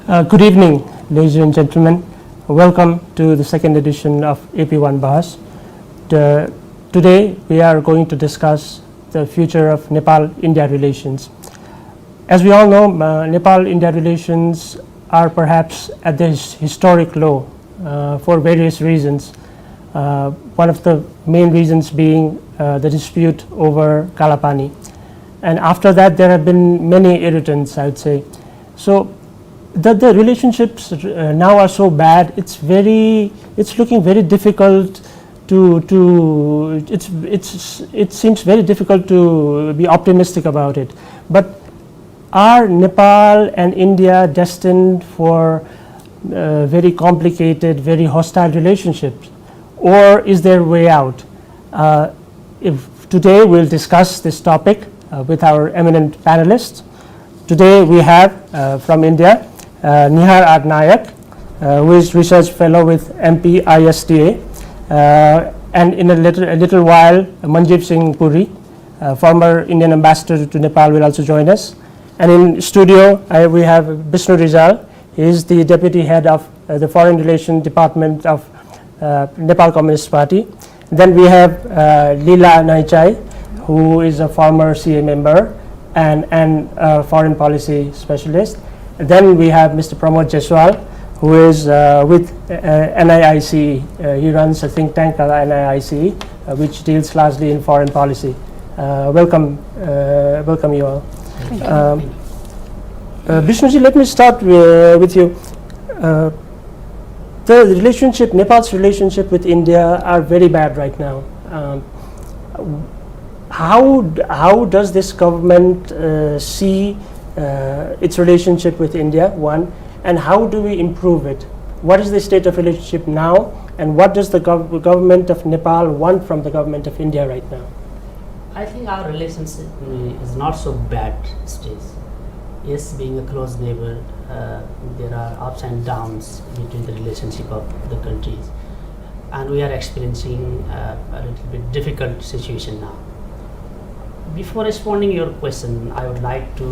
Good evening, ladies and gentlemen. Welcome to the second edition of AP1 Bahas. Today we are going to discuss the future of Nepal-India relations. As we all know, Nepal-India relations are perhaps at this historic low for various reasons. One of the main reasons being the dispute over Kalapani. And after that, there have been many irritants, I would say. So the relationships now are so bad. It's looking very difficult it seems very difficult to be optimistic about it. But are Nepal and India destined for very complicated, very hostile relationships, or is there a way out? Today we'll discuss this topic with our eminent panelists. Today we have from India Nihar R. Nayak, who is research fellow with AP1HD, and in a little while Manjeev Singh Puri, former Indian ambassador to Nepal, will also join us. And in studio we have Bishnu Rizal. He is the deputy head of the Foreign Relations Department of Nepal Communist Party. Then we have Leela Naichai, who is a former CA member and foreign policy specialist. Then we have Mr. Pramod Jaiswal, who is with NIIC. He runs a think tank called NIIC, which deals largely in foreign policy. Welcome you all. Vishnuji, let me start with you. The relationship, Nepal's relationship with India are very bad right now. How does this government see its relationship with India, one, and how do we improve it? What is the state of relationship now, and what does the government of Nepal want from the government of India right now? I think our relationship is not so bad stage. Yes, being a close neighbor, there are ups and downs between the relationship of the countries, and we are experiencing a little bit difficult situation now. Before responding your question, I would like to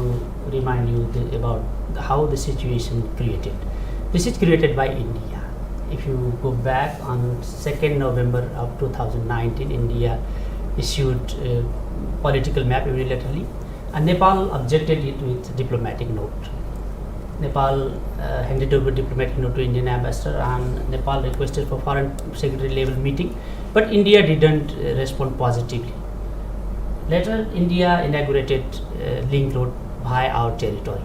remind you about how the situation created. This is created by India. If you go back on 2nd November of 2019, India issued a political map unilaterally, and Nepal objected it with diplomatic note. Nepal handed over diplomatic note to Indian ambassador, and Nepal requested for foreign secretary level meeting, but India didn't respond positively. Later, India inaugurated link road via our territory.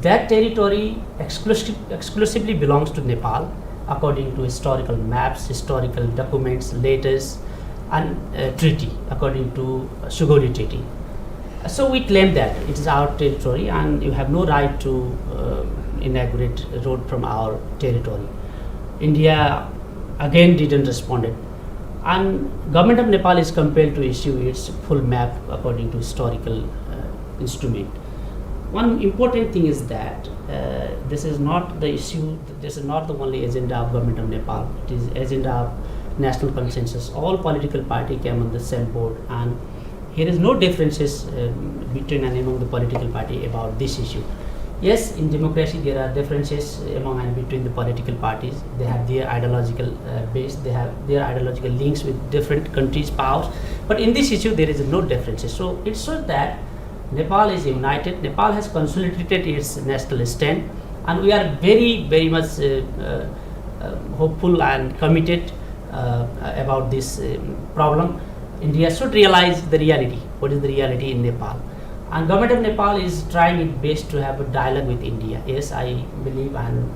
That territory exclusively belongs to Nepal, according to historical maps, historical documents, letters, and treaty, according to Sugodi Treaty. So we claim that it is our territory, and you have no right to inaugurate a road from our territory. India again didn't respond. And government of Nepal is compelled to issue its full map according to historical instrument. One important thing is that this is not the issue, this is not the only agenda of government of Nepal. It is agenda of national consensus. All political parties came on the same board, and here is no differences between and among the political party about this issue. Yes, in democracy there are differences among and between the political parties. They have their ideological base, they have their ideological links with different countries' powers. But in this issue there is no differences. So it shows that Nepal is united. Nepal has consolidated its national stand, and we are very much hopeful and committed about this problem. India should realize the reality. What is the reality in Nepal? And government of Nepal is trying its best to have a dialogue with India. Yes, I believe, and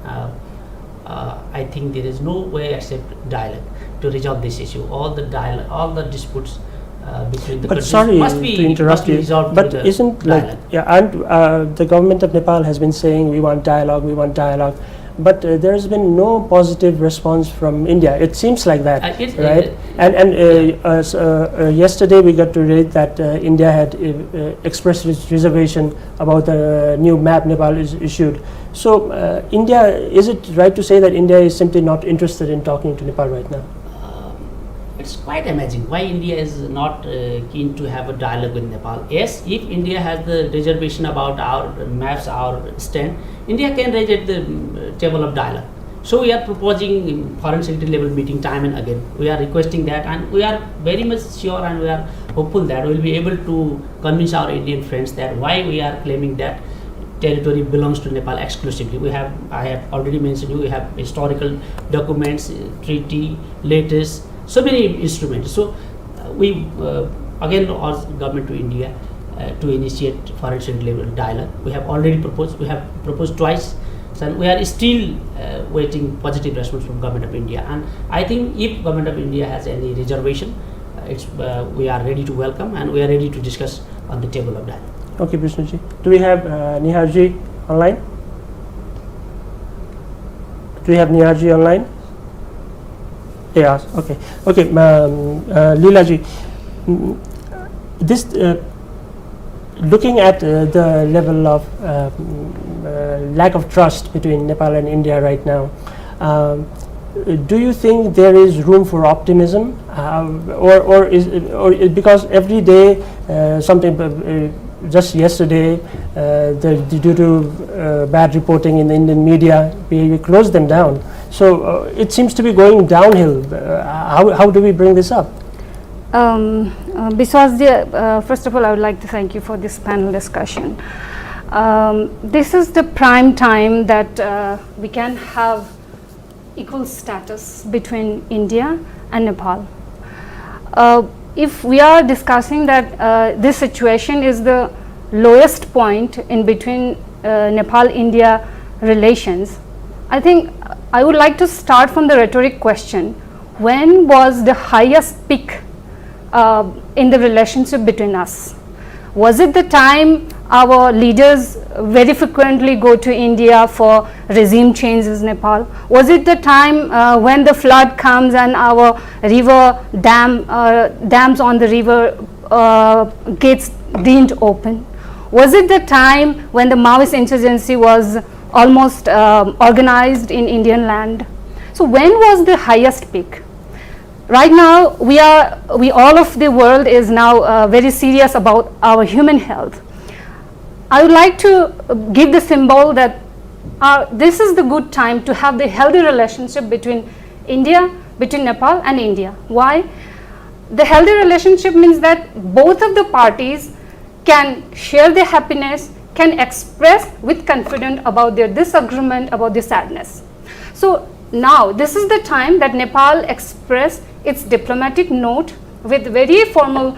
I think there is no way except dialogue to resolve this issue. All the disputes between the countries must be resolved. But isn't the government of Nepal has been saying we want dialogue, but there has been no positive response from India. It seems like that, right? Yesterday we got to read that India had expressed its reservation about the new map Nepal is issued. So is it right to say that India is simply not interested in talking to Nepal right now? it's quite amazing why India is not keen to have a dialogue with Nepal. Yes, if India has the reservation about our maps, our stand, India can raise at the table of dialogue. So we are proposing foreign secretary level meeting time and again. We are requesting that, and we are very much sure and we are hopeful that we will be able to convince our Indian friends that why we are claiming that territory belongs to Nepal exclusively. I have already mentioned we have historical documents, treaty, letters, so many instruments. So we again urge government to India to initiate foreign secretary level dialogue. We have already proposed. We have proposed twice. And we are still waiting positive response from government of India, and I think if government of India has any reservation, we are ready to welcome and we are ready to discuss on the table of dialogue. Okay, Vishnuji. Do we have Niharji online? Do we have Niharji online? Yes. Okay. Okay, Leelaji. This looking at the level of lack of trust between Nepal and India right now, do you think there is room for optimism, or because every day something? Just yesterday, due to bad reporting in the Indian media, we closed them down. So it seems to be going downhill. How do we bring this up? First of all, I would like to thank you for this panel discussion. This is the prime time that we can have equal status between India and Nepal. If we are discussing that this situation is the lowest point in between Nepal-India relations, I think I would like to start from the rhetoric question. When was the highest peak in the relationship between us? Was it the time our leaders very frequently go to India for regime changes in Nepal? Was it the time when the flood comes and our river dams on the river gates didn't open? Was it the time when the Maoist insurgency was almost organized in Indian land? So when was the highest peak? Right now, we all of the world is now very serious about our human health. I would like to give the symbol that this is the good time to have the healthy relationship between Nepal and India. Why? The healthy relationship means that both of the parties can share their happiness, can express with confidence about their disagreement, about their sadness. So now this is the time that Nepal express its diplomatic note with very formal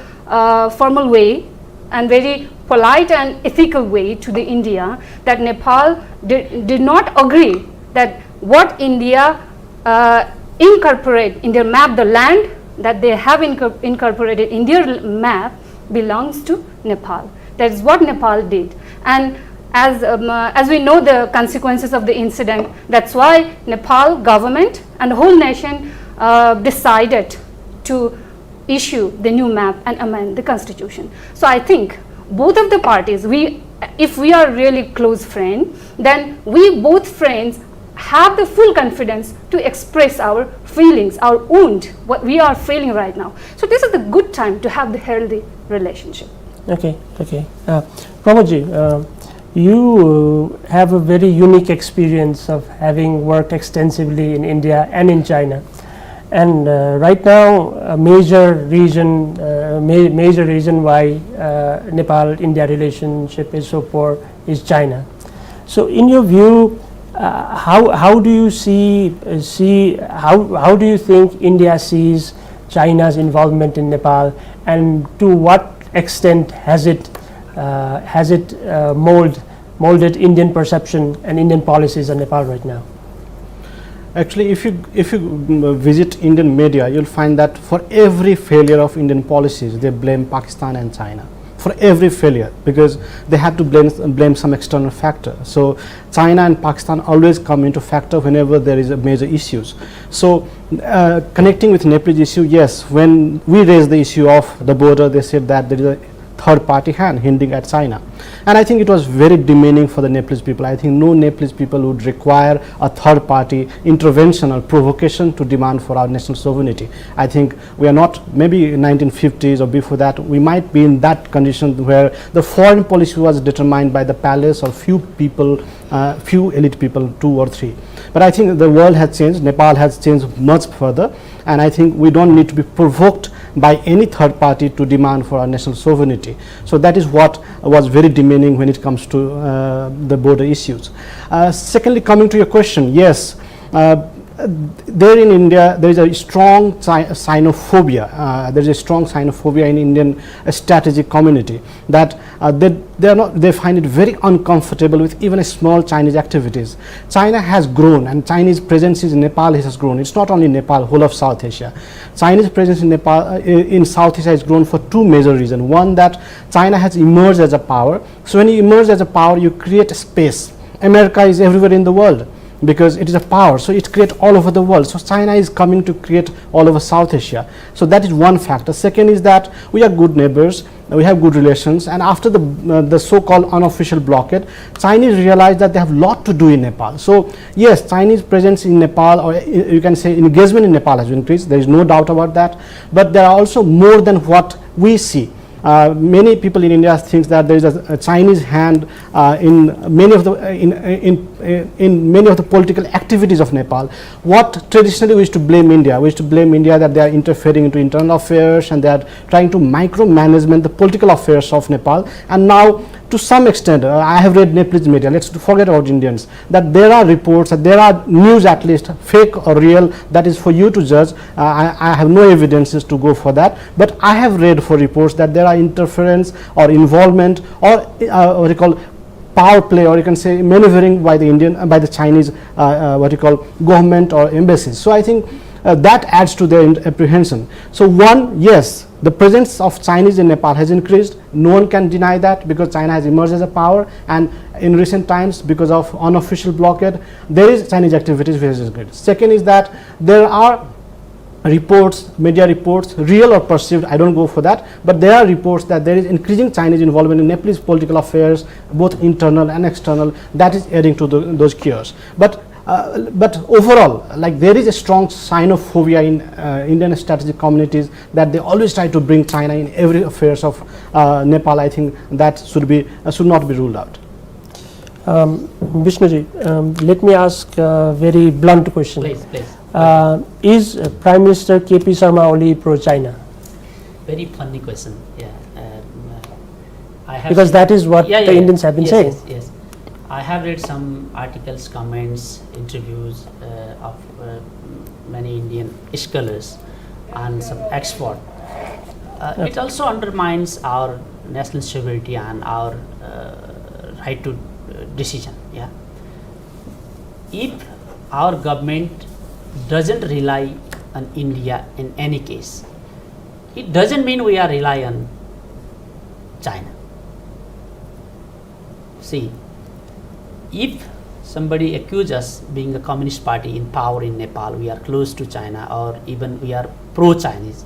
way and very polite and ethical way to the India, that Nepal did not agree that what India incorporate in their map, the land that they have incorporated in their map belongs to Nepal. That is what Nepal did. And as we know the consequences of the incident, that's why Nepal government and the whole nation decided to issue the new map and amend the constitution. So I think both of the parties, if we are really close friends, then we both friends have the full confidence to express our feelings, our wound, what we are feeling right now. So this is the good time to have the healthy relationship. Okay. Pramodji, you have a very unique experience of having worked extensively in India and in China. And right now, a major reason why Nepal-India relationship is so poor is China. So, in your view, how do you how do you think India sees China's involvement in Nepal, and to what extent has it molded Indian perception and Indian policies on Nepal right now? Actually, if you visit Indian media, you'll find that for every failure of Indian policies, they blame Pakistan and China for every failure, because they have to blame some external factor. So China and Pakistan always come into factor whenever there is a major issues. So connecting with Nepal's issue, yes, when we raised the issue of the border, they said that there is a third party hand hinting at China. And I think it was very demeaning for the Nepalese people. I think no Nepalese people would require a third party intervention or provocation to demand for our national sovereignty. I think we are not, maybe in 1950s or before that, we might be in that condition where the foreign policy was determined by the palace or few people, few elite people, 2 or 3. But I think the world has changed, Nepal has changed much further, and I think we don't need to be provoked by any third party to demand for our national sovereignty. So that is what was very demeaning when it comes to the border issues. Secondly, coming to your question, yes, there in India there is a strong xenophobia. There is a strong xenophobia in Indian strategic community that they find it very uncomfortable with even a small Chinese activities. China has grown, and Chinese presence in Nepal has grown. It's not only Nepal, whole of South Asia. Chinese presence in Nepal, in South Asia, has grown for 2 major reasons. One, that China has emerged as a power. So when you emerge as a power, you create a space. America is everywhere in the world, because it is a power, so it creates all over the world. So China is coming to create all over South Asia. So that is one factor. Second is that we are good neighbors, we have good relations, and after the so-called unofficial blockade, Chinese realized that they have a lot to do in Nepal. So yes, Chinese presence in Nepal, or you can say engagement in Nepal, has increased. There is no doubt about that. But there are also more than what we see. Many people in India think that there is a Chinese hand in many of the in many of the political activities of Nepal. What traditionally we used to blame India, that they are interfering into internal affairs and they are trying to micromanagement the political affairs of Nepal. And now, to some extent, I have read Nepalese media, let's forget about Indians, that there are reports, that there are news, at least fake or real, that is for you to judge. I have no evidences to go for that, but I have read for reports that there are interference or involvement or what you call power play, or you can say maneuvering by the Chinese what you call government or embassies. So I think that adds to their apprehension. So one, yes, the presence of Chinese in Nepal has increased. No one can deny that, because China has emerged as a power, and in recent times, because of unofficial blockade, there is Chinese activities which has increased. Second is that there are reports, media reports, real or perceived, I don't go for that, but there are reports that there is increasing Chinese involvement in Nepalese political affairs, both internal and external, that is adding to those chaos. But overall, like, there is a strong xenophobia in Indian strategic communities, that they always try to bring China in every affairs of Nepal. I think that should not be ruled out. Vishnuji, let me ask a very blunt question. Please. Is Prime Minister KP Sharma Oli pro-China? Very funny question. Yeah. I have Because that is what the Indians have been saying. Yes. I have read some articles, comments, interviews of many Indian scholars and some experts. It also undermines our national sovereignty and our right to decision. Yeah. If our government doesn't rely on India in any case, it doesn't mean we are rely on China. See, if somebody accuses us being a communist party in power in Nepal, we are close to China, or even we are pro-Chinese,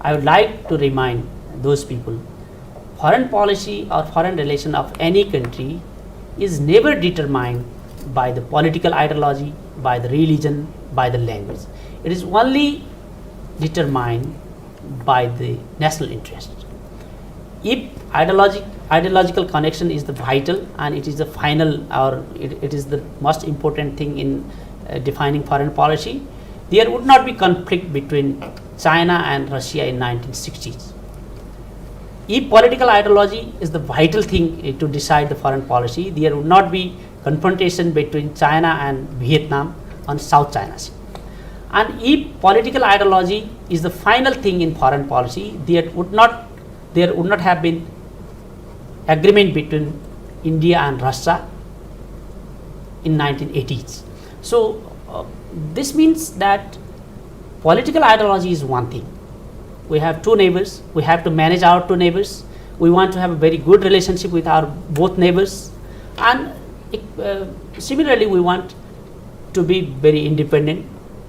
I would like to remind those people, foreign policy or foreign relation of any country is never determined by the political ideology, by the religion, by the language. It is only determined by the national interest. If ideological connection is the vital, and it is the final, or it is the most important thing in defining foreign policy, there would not be conflict between China and Russia in 1960s. If political ideology is the vital thing to decide the foreign policy, there would not be confrontation between China and Vietnam on South China Sea. And if political ideology is the final thing in foreign policy, there would not have been agreement between India and Russia in 1980s. So this means that political ideology is one thing. We have two neighbors, we have to manage our two neighbors, we want to have a very good relationship with our both neighbors, and similarly we want to be very independent,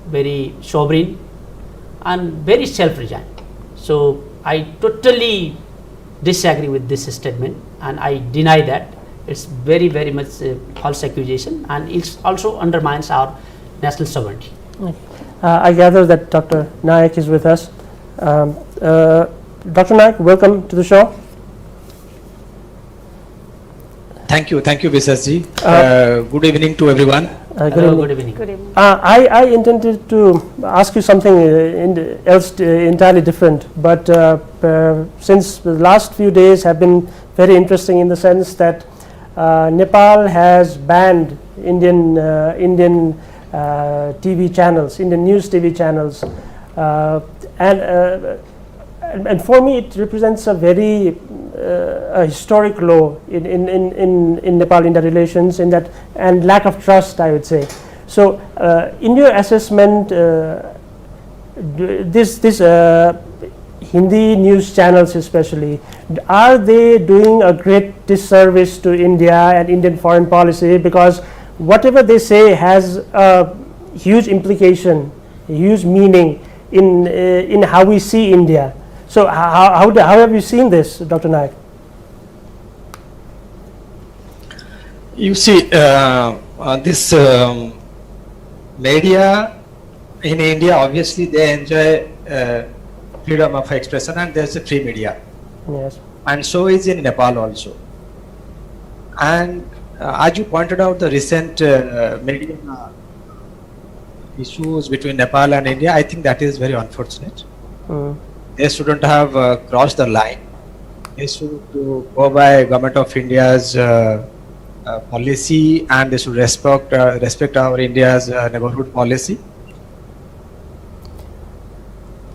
very sovereign, and very self-reliant. So I totally disagree with this statement, and I deny that. It's very, very much false accusation, and it also undermines our national sovereignty. I gather that Dr. Nayak is with us. Dr. Nayak, welcome to the show. Thank you, Visas-ji. Good evening to everyone. Good evening. Good evening. I intended to ask you something else entirely different, but since the last few days have been very interesting in the sense that Nepal has banned Indian TV channels, Indian news TV channels, and for me it represents a very a historic low in Nepal-India relations, in that, and lack of trust, I would say. So, in your assessment, this Hindi news channels especially, are they doing a great disservice to India and Indian foreign policy? Because whatever they say has a huge implication, a huge meaning in how we see India. So how have you seen this, Dr. Nayak? You see, this media in India, obviously they enjoy freedom of expression, and there's a free media. Yes. And so is in Nepal also. And as you pointed out, the recent media issues between Nepal and India, I think that is very unfortunate. They shouldn't have crossed the line. They should go by Government of India's policy, and they should respect our India's neighborhood policy.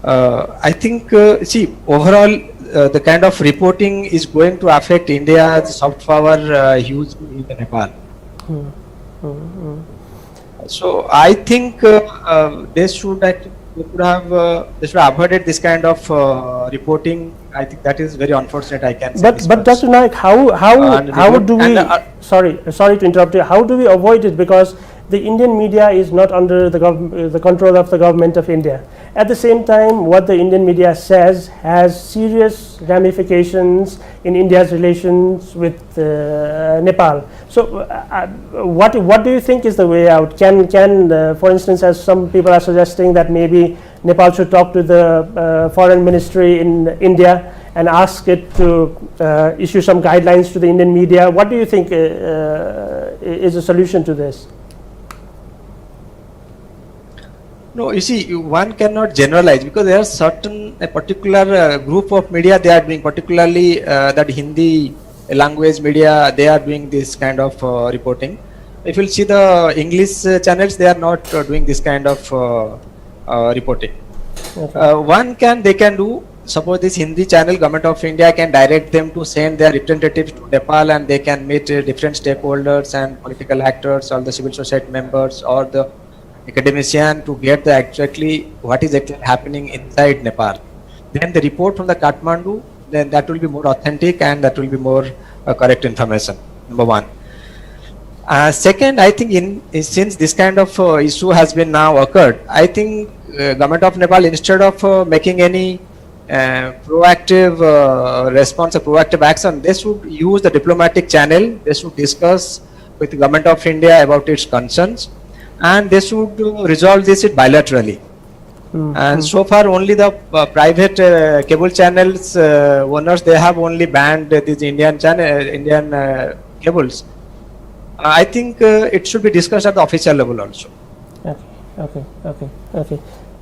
I think, see, overall, the kind of reporting is going to affect India's soft power hugely in Nepal. So I think they should have avoided this kind of reporting. I think that is very unfortunate. I can say. But Dr. Nayak, how do we? Sorry to interrupt you. How do we avoid it? Because the Indian media is not under the control of the government of India. At the same time, what the Indian media says has serious ramifications in India's relations with Nepal. So, what do you think is the way out? Can for instance, as some people are suggesting, that maybe Nepal should talk to the foreign ministry in India and ask it to issue some guidelines to the Indian media? What do you think is a solution to this? No, you see, one cannot generalize, because there are a particular group of media, they are doing, particularly that Hindi language media, they are doing this kind of reporting. If you see the English channels, they are not doing this kind of reporting. Okay. They can do, suppose this Hindi channel, Government of India can direct them to send their representatives to Nepal, and they can meet different stakeholders and political actors, all the civil society members or the academician, to get exactly what is actually happening inside Nepal. Then the report from the Kathmandu, then that will be more authentic and that will be more correct information, number one. Second, I think since this kind of issue has been now occurred, I think Government of Nepal, instead of making any proactive response or proactive action, they should use the diplomatic channel. They should discuss with the Government of India about its concerns, and they should resolve this bilaterally. And so far only the private cable channels owners, they have only banned these Indian cables. I think it should be discussed at the official level also. Okay.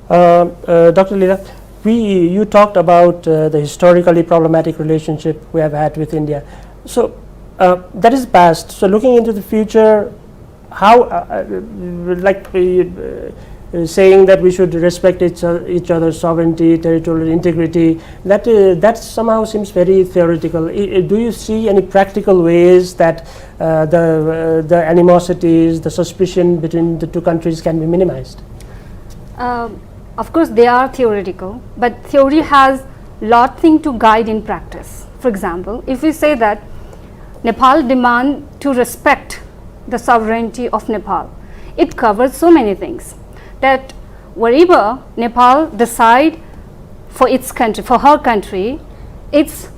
Dr. Leela, you talked about the historically problematic relationship we have had with India. So that is past. So looking into the future, how saying that we should respect each other's sovereignty, territorial integrity, that somehow seems very theoretical. Do you see any practical ways that the animosities, the suspicion between the two countries can be minimized? Of course, they are theoretical, but theory has lot thing to guide in practice. For example, if we say that Nepal demand to respect the sovereignty of Nepal, it covers so many things, that wherever Nepal decide for its country, for her country, it's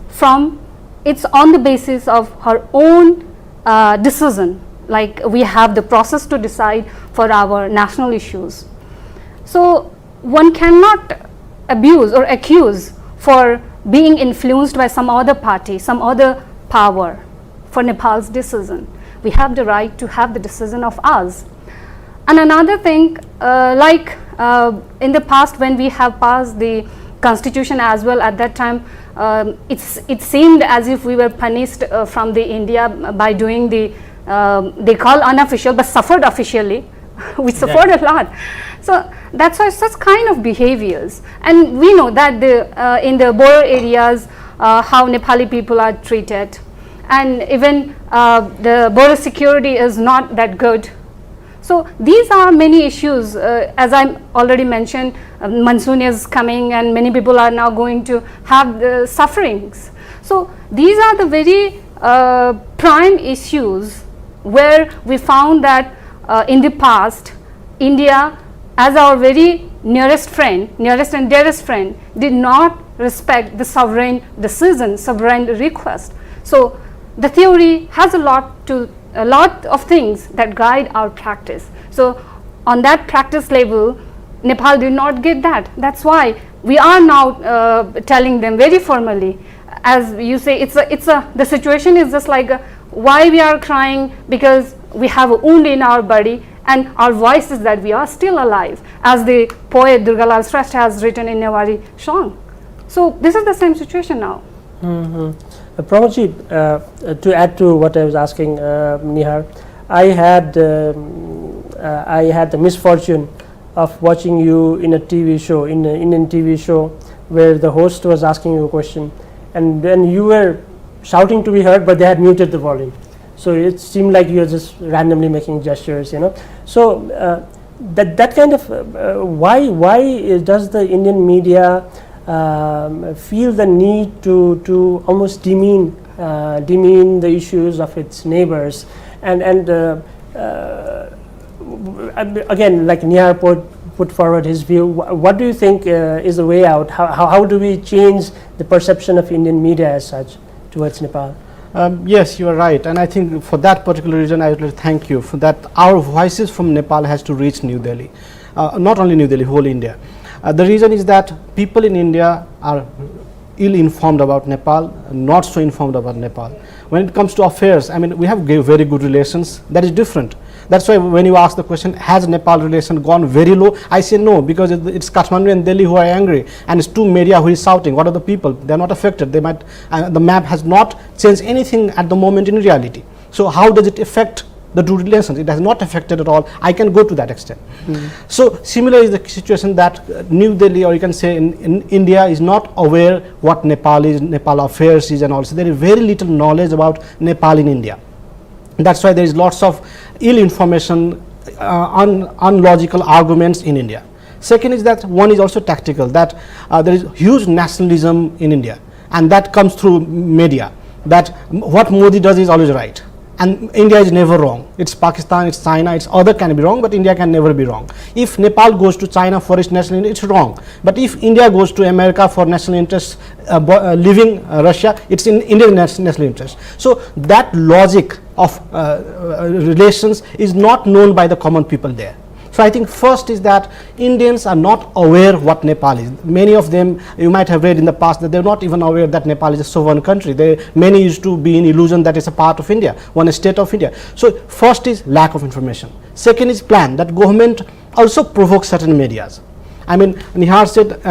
it's on the basis of her own decision, like we have the process to decide for our national issues. So one cannot abuse or accuse for being influenced by some other party, some other power for Nepal's decision. We have the right to have the decision of us. And another thing, in the past when we have passed the constitution as well, at that time it seemed as if we were punished from the India by doing the they call unofficial but suffered officially. We suffered a lot. So that's why such kind of behaviors, and we know that in the border areas how Nepali people are treated, and even the border security is not that good. So these are many issues, as I already mentioned, monsoon is coming and many people are now going to have the sufferings. So these are the very prime issues where we found that in the past, India as our very nearest and dearest friend, did not respect the sovereign decision, sovereign request. So the theory has a lot of things that guide our practice. So on that practice level, Nepal did not get that. That's why we are now telling them very formally, as you say, the situation is just like why we are crying, because we have a wound in our body and our voice is that we are still alive, as the poet Durgalal Shrestha has written in Newari song. So this is the same situation now. Pramodji, to add to what I was asking Nihar, I had the misfortune of watching you in a TV show, in an Indian TV show, where the host was asking you a question, and then you were shouting to be heard, but they had muted the volume. So it seemed like you were just randomly making gestures, So that kind of why does the Indian media feel the need to almost demean the issues of its neighbors, and again, like Nihar put forward his view. What do you think is the way out? How do we change the perception of Indian media as such towards Nepal? Yes, you are right, and I think for that particular reason I would like to thank you for that. Our voices from Nepal has to reach New Delhi, not only New Delhi, whole India. The reason is that people in India are ill informed about Nepal, not so informed about Nepal. When it comes to affairs, I mean, we have very good relations. That is different. That's why when you ask the question, has Nepal relation gone very low? I say no, because it's Kathmandu and Delhi who are angry, and it's two media who is shouting. What are the people? They are not affected. They might. The map has not changed anything at the moment in reality. So how does it affect the two relations? It has not affected at all. I can go to that extent. So similar is the situation that New Delhi, or you can say in India, is not aware what Nepal is, Nepal affairs is, and also there is very little knowledge about Nepal in India. That's why there is lots of ill information, unlogical arguments in India. Second is that one is also tactical, that there is huge nationalism in India, and that comes through media, that what Modi does is always right. And India is never wrong. It's Pakistan, it's China, it's other can be wrong, but India can never be wrong. If Nepal goes to China for its national interest, it's wrong. But if India goes to America for national interest, leaving Russia, it's in Indian national interest. So that logic of relations is not known by the common people there. So I think first is that Indians are not aware what Nepal is. Many of them, you might have read in the past, that they're not even aware that Nepal is a sovereign country. Many used to be in illusion that it's a part of India, one state of India. So first is lack of information. Second is plan, that government also provokes certain medias. I mean, Nihar said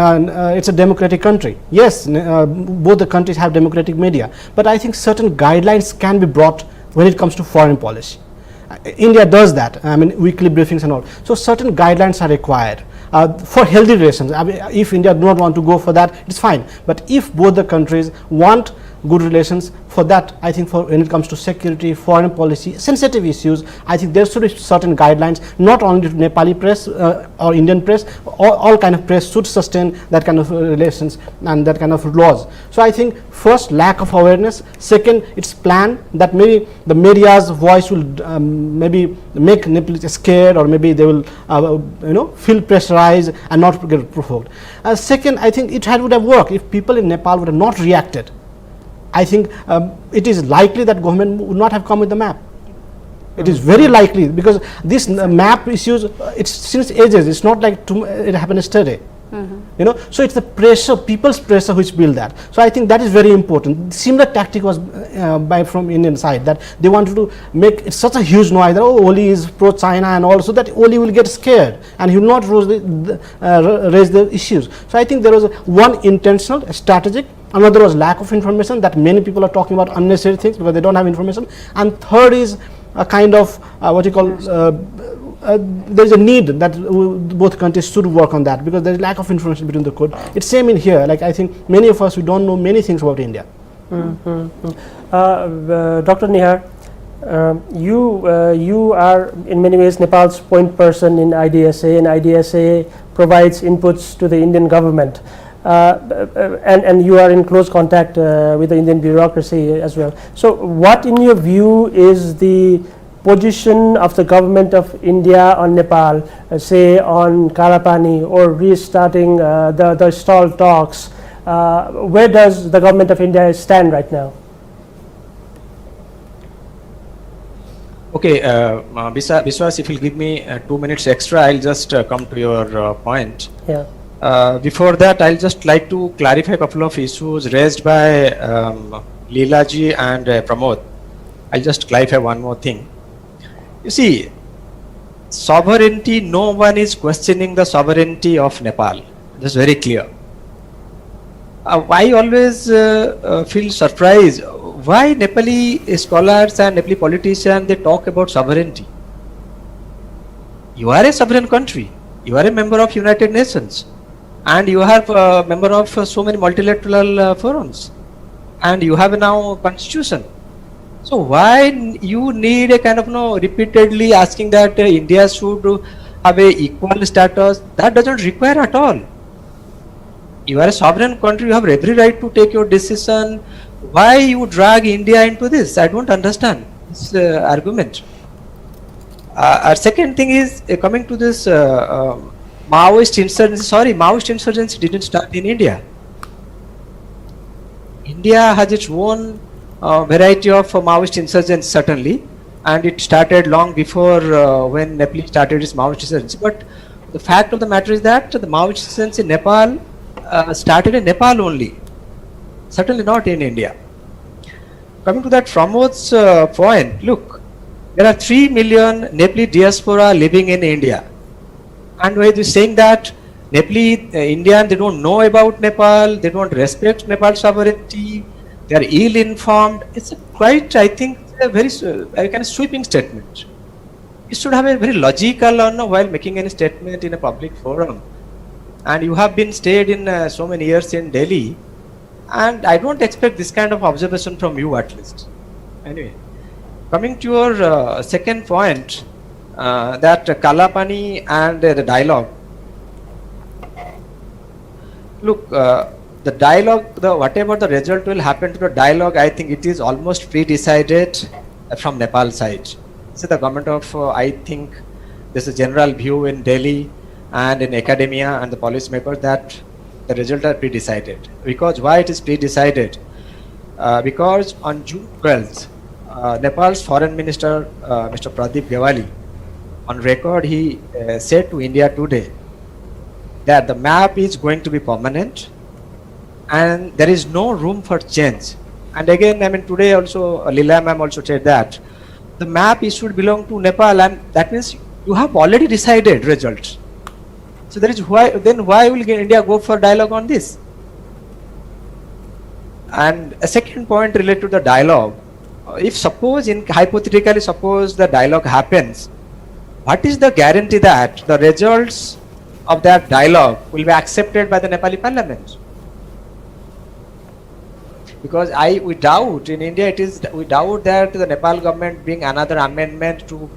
it's a democratic country. Yes, both the countries have democratic media, but I think certain guidelines can be brought when it comes to foreign policy. India does that, I mean, weekly briefings and all. So certain guidelines are required for healthy relations. I mean, if India do not want to go for that, it's fine. But if both the countries want good relations, for that, I think for when it comes to security, foreign policy, sensitive issues, I think there should be certain guidelines, not only to Nepali press or Indian press, all kind of press should sustain that kind of relations and that kind of laws. So I think first, lack of awareness. Second, it's planned, that maybe the media's voice will maybe make Nepal scared, or maybe they will feel pressurized and not get provoked. Second, I think it would have worked if people in Nepal would have not reacted I think it is likely that government would not have come with the map. It is very likely, because this map issues, it's since ages. It's not like it happened yesterday. You know, so it's the pressure, people's pressure, which build that. So I think that is very important. Similar tactic was from Indian side, that they wanted to make it such a huge noise that Oli is pro-China, and also that Oli will get scared and he will not raise the issues. So I think there was one intentional, strategic. Another was lack of information, that many people are talking about unnecessary things because they don't have information. And third is a kind of what you call there is a need that both countries should work on that, because there is lack of information between the code. It's same in here. Like I think many of us, we don't know many things about India. Dr. Nihar, you are in many ways Nepal's point person in IDSA, and IDSA provides inputs to the Indian government. And you are in close contact with the Indian bureaucracy as well. So what in your view is the position of the government of India on Nepal, say on Kalapani, or restarting the stalled talks? Where does the government of India stand right now? Okay, Biswas, if you'll give me 2 minutes extra, I'll just come to your point. Yeah. Before that, I'll just like to clarify a couple of issues raised by Leela ji and Pramod. I'll just clarify one more thing. You see, sovereignty, no one is questioning the sovereignty of Nepal. That's very clear. I always feel surprised why Nepali scholars and Nepali politicians, they talk about sovereignty. You are a sovereign country. You are a member of United Nations. And you have a member of so many multilateral forums. And you have now a constitution. So why you need a kind of repeatedly asking that India should have a equal status? That doesn't require at all. You are a sovereign country, you have every right to take your decision. Why you drag India into this? I don't understand this argument. Our second thing is coming to this Maoist insurgency. Sorry, Maoist insurgency didn't start in India. India has its own variety of Maoist insurgents, certainly, and it started long before when Nepal started its Maoist insurgency. But the fact of the matter is that the Maoist insurgency in Nepal started in Nepal only, certainly not in India. Coming to that Pramod's point, look, there are 3 million Nepali diaspora living in India, and when you're saying that Nepali Indian, they don't know about Nepal, they don't respect Nepal's sovereignty, they are ill-informed. It's quite, I think, a very kind of sweeping statement. You should have a very logical while making any statement in a public forum. And you have been stayed in so many years in Delhi, and I don't expect this kind of observation from you at least. Anyway, coming to your second point, that Kalapani and the dialogue. Look, the dialogue, whatever the result will happen to the dialogue, I think it is almost pre-decided from Nepal side. So the government of, I think, there's a general view in Delhi and in academia and the policymakers that the results are pre-decided. Because why it is pre-decided? Because on June 12th, Nepal's foreign minister, Mr. Pradeep Gewali, on record, he said to India today that the map is going to be permanent and there is no room for change. And again, I mean, today also, Leela ma'am also said that the map should belong to Nepal, and that means you have already decided results. So that is why, then why will India go for dialogue on this? And a second point related to the dialogue, if suppose, hypothetically suppose the dialogue happens, what is the guarantee that the results of that dialogue will be accepted by the Nepali parliament? Because we doubt in India, we doubt that the Nepal government bring another amendment to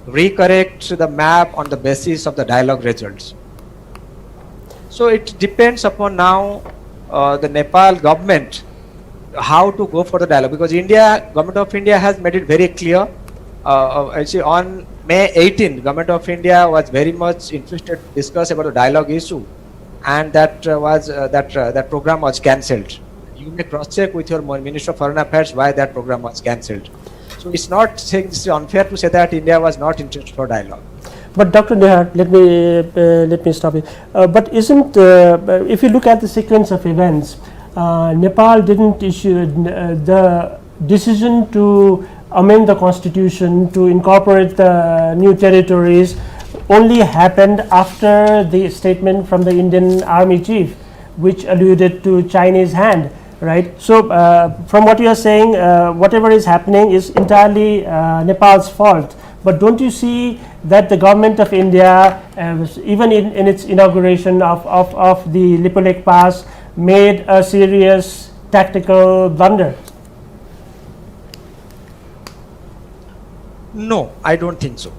recorrect the map on the basis of the dialogue results. So it depends upon now the Nepal government how to go for the dialogue, because government of India has made it very clear. Actually on May 18, government of India was very much interested to discuss about the dialogue issue, and that program was cancelled. You may cross-check with your Minister of Foreign Affairs why that program was cancelled. So it's not saying, it's unfair to say that India was not interested for dialogue. But Dr. Nehar, let me stop you. But isn't if you look at the sequence of events, Nepal didn't issue the decision to amend the constitution to incorporate the new territories only happened after the statement from the Indian Army Chief, which alluded to Chinese hand, right? So from what you are saying, whatever is happening is entirely Nepal's fault. But don't you see that the government of India, even in its inauguration of the Lipu Lake Pass, made a serious tactical blunder? No, I don't think so.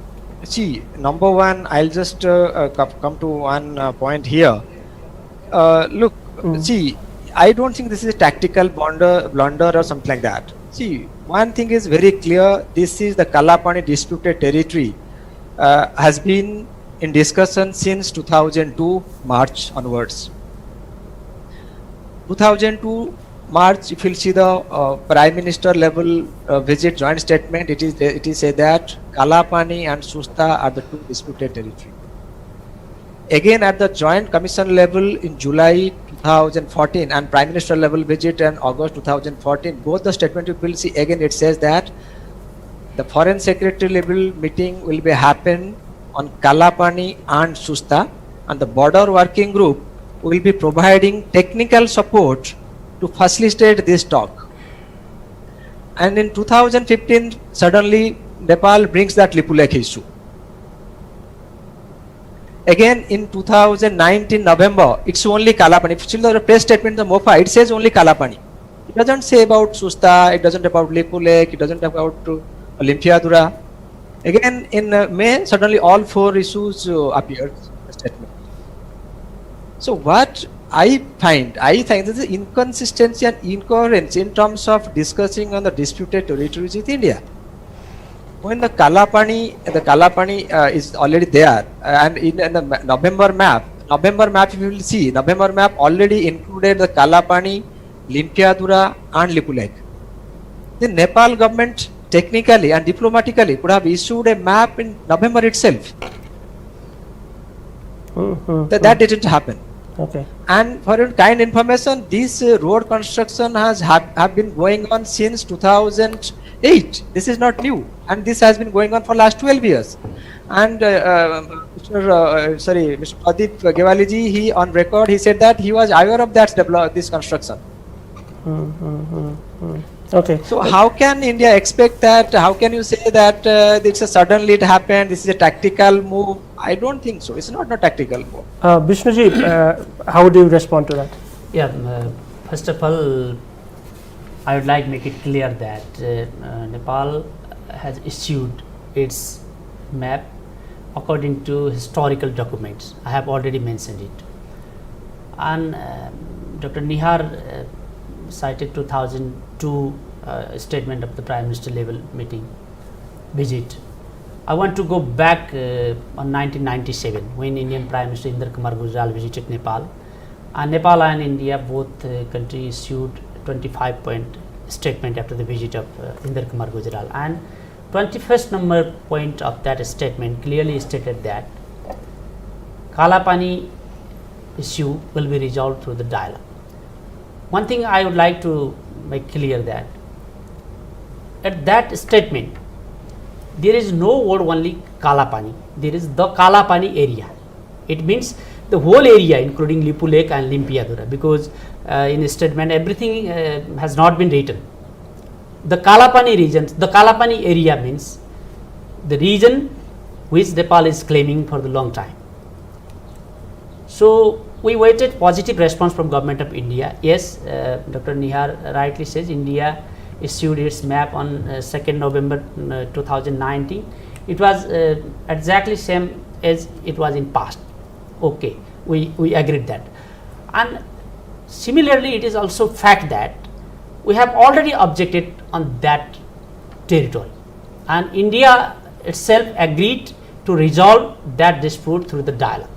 See, number one, I'll just come to one point here. Look, see, I don't think this is a tactical blunder or something like that. See, one thing is very clear, this is the Kalapani disputed territory has been in discussion since 2002 March onwards. 2002 March, if you'll see the Prime Minister level visit joint statement, it is said that Kalapani and Susta are the two disputed territory. Again at the Joint Commission level in July 2014 and Prime Minister level visit in August 2014, both the statement you will see again it says that the Foreign Secretary level meeting will be happen on Kalapani and Susta, and the border working group will be providing technical support to facilitate this talk. And in 2015 suddenly Nepal brings that Lipu Lake issue. Again in 2019 November, it's only Kalapani. If you see the press statement, the MOFA, it says only Kalapani. It doesn't say about Susta, it doesn't about Lipu Lake, it doesn't about Limpiadura. Again in May, suddenly all four issues appeared in the statement. So what I think this is inconsistency and incoherence in terms of discussing on the disputed territories with India. When the Kalapani is already there, and in the November map if you will see, November map already included the Kalapani, Limpiadura and Lipu Lake. The Nepal government technically and diplomatically could have issued a map in November itself. That didn't happen. Okay. And for your kind information, this road construction has have been going on since 2008. This is not new, and this has been going on for last 12 years. And Mr. Pradeep Gewaliji, he on record he said that he was aware of this construction. Okay. So how can India expect that? How can you say that it's a suddenly it happened? This is a tactical move. I don't think so. It's not a tactical move. Bishnuji, how would you respond to that? Yeah, first of all, I would like to make it clear that Nepal has issued its map according to historical documents. I have already mentioned it. And Dr. Nehar cited 2002 statement of the Prime Minister level meeting visit. I want to go back on 1997 when Indian Prime Minister Indra Kumar Gujral visited Nepal, and Nepal and India both countries issued 25-point statement after the visit of Indra Kumar Gujral, and 21st number point of that statement clearly stated that Kalapani issue will be resolved through the dialogue. One thing I would like to make clear that at that statement there is no word only Kalapani, there is the Kalapani area. It means the whole area including Lipu Lake and Limpiadura, because in the statement everything has not been written. The Kalapani region, the Kalapani area means the region which Nepal is claiming for the long time. So we waited positive response from government of India. Yes, Dr. Nehar rightly says India issued its map on 2nd November 2019. It was exactly same as it was in past. Okay, we agreed that. And similarly, it is also fact that we have already objected on that territory, and India itself agreed to resolve that dispute through the dialogue.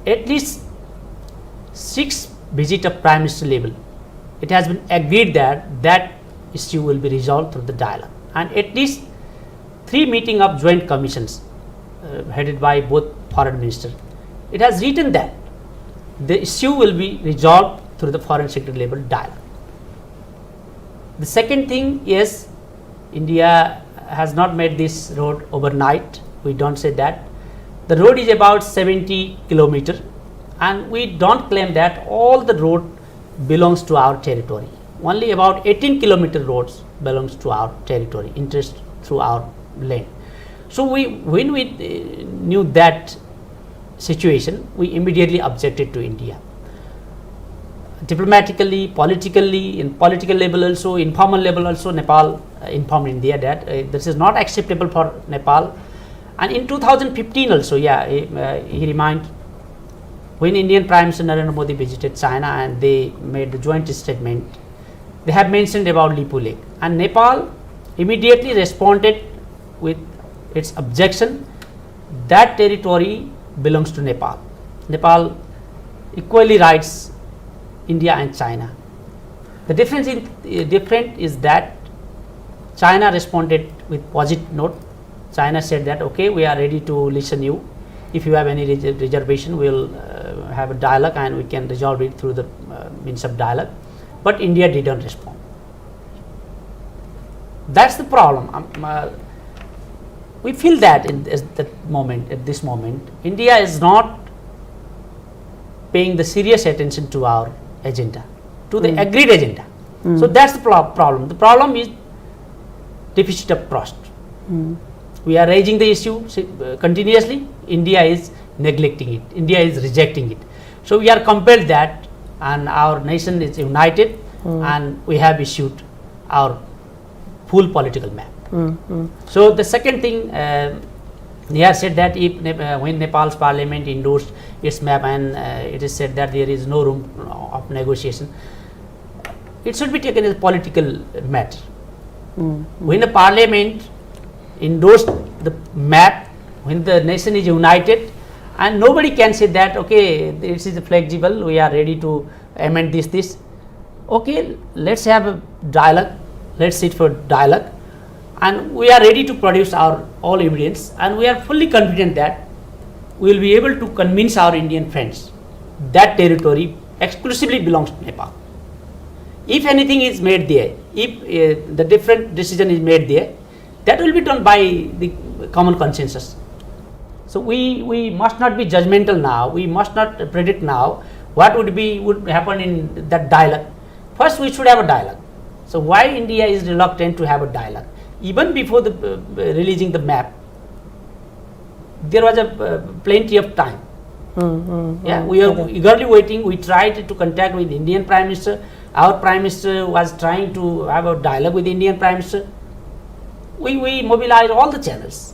At least 6 visits of Prime Minister level it has been agreed that that issue will be resolved through the dialogue, and at least 3 meeting of joint commissions headed by both foreign ministers, it has written that the issue will be resolved through the foreign secretary level dialogue. The second thing is, India has not made this road overnight. We don't say that. The road is about 70 kilometers, and we don't claim that all the road belongs to our territory. Only about 18 kilometer roads belongs to our territory, interest through our lane. So when we knew that situation, we immediately objected to India. Diplomatically, politically, in political level also, informal level also, Nepal informed India that this is not acceptable for Nepal. And in 2015 also, he reminded, when Indian Prime Minister Narendra Modi visited China and they made the joint statement, they have mentioned about Lipu Lake, and Nepal immediately responded with its objection. That territory belongs to Nepal. Nepal equally rights India and China. The difference is that China responded with positive note. China said that, okay, we are ready to listen you. If you have any reservation, we will have a dialogue and we can resolve it through the means of dialogue. But India didn't respond. That's the problem. We feel that at this moment, India is not paying the serious attention to our agenda, to the agreed agenda. So that's the problem. The problem is deficit of trust. We are raising the issue continuously. India is neglecting it. India is rejecting it. So we are compelled that, and our nation is united, and we have issued our full political map. So the second thing, he has said that if when Nepal's parliament endorsed its map and it is said that there is no room of negotiation, it should be taken as a political matter. When the parliament endorsed the map, when the nation is united, and nobody can say that, okay, this is flexible, we are ready to amend this. Okay, let's have a dialogue, let's sit for dialogue, and we are ready to produce our all evidence, and we are fully confident that we will be able to convince our Indian friends that territory exclusively belongs to Nepal. If anything is made there, if the different decision is made there, that will be done by the common consensus. So we must not be judgmental now. We must not predict now what would happen in that dialogue. First, we should have a dialogue. So why India is reluctant to have a dialogue? Even before the releasing the map, there was a plenty of time. We are eagerly waiting. We tried to contact with Indian Prime Minister. Our Prime Minister was trying to have a dialogue with Indian Prime Minister. We mobilized all the channels,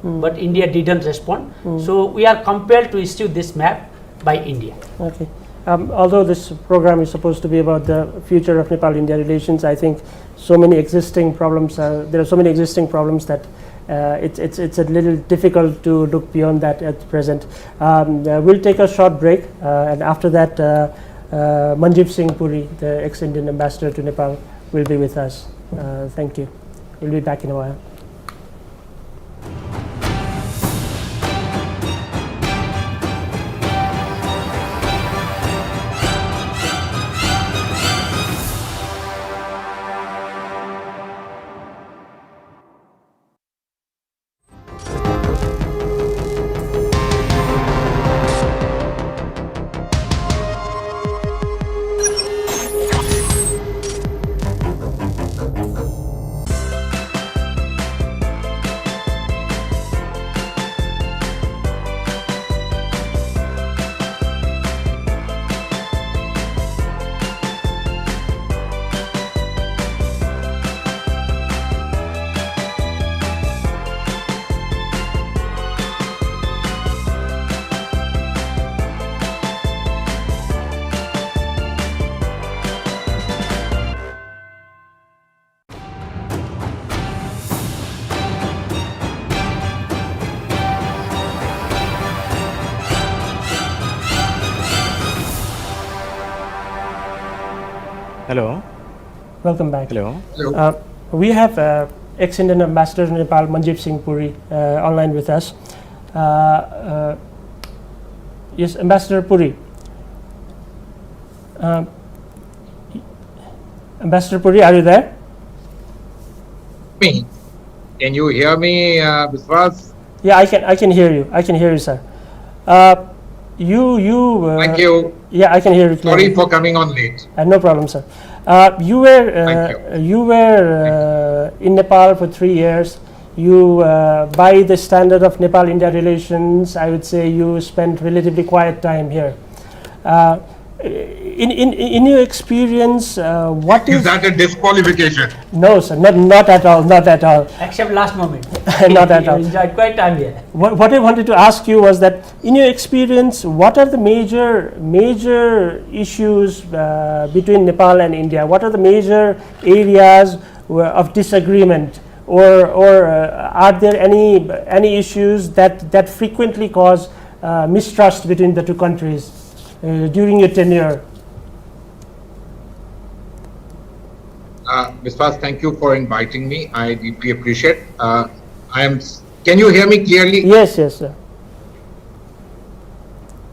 but India didn't respond. So we are compelled to issue this map by India. Okay. Although this program is supposed to be about the future of Nepal-India relations, I think so many existing problems. There are so many existing problems that it's a little difficult to look beyond that at present. We'll take a short break, and after that, Manjeev Singh Puri, the ex-Indian ambassador to Nepal, will be with us. Thank you. We'll be back in a while. Hello. Welcome back. Hello. We have ex-Indian Ambassador in Nepal, Manjeep Singh Puri, online with us. Yes, Ambassador Puri. Ambassador Puri, are you there? Me. Can you hear me, Biswas? Yeah, I can hear you. I can hear you, sir. Thank you. Yeah, I can hear you clearly. Sorry for coming on late. No problem, sir. You were in Nepal for 3 years. You, by the standard of Nepal-India relations, I would say you spent relatively quiet time here. In your experience, what Is that a disqualification? No, sir, not at all, not at all. Except last moment. Not at all. You enjoyed quite time here. What I wanted to ask you was that, in your experience, what are the major issues between Nepal and India? What are the major areas of disagreement, or are there any issues that frequently cause mistrust between the two countries during your tenure? Biswas, thank you for inviting me. I deeply appreciate. Can you hear me clearly? Yes, sir.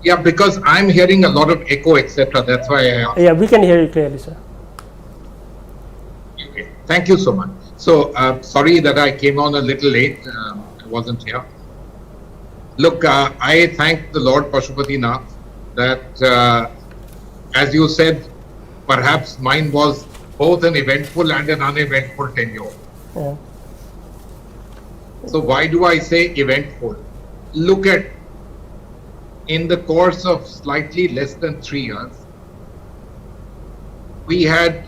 Yeah, because I'm hearing a lot of echo, etc. That's why I asked. Yeah, we can hear you clearly, sir. Okay. Thank you so much. So, sorry that I came on a little late. I wasn't here. Look, I thank the Lord Pashupatinath that, as you said, perhaps mine was both an eventful and an uneventful tenure. Yeah. So why do I say eventful? Look at, in the course of slightly less than 3 years, we had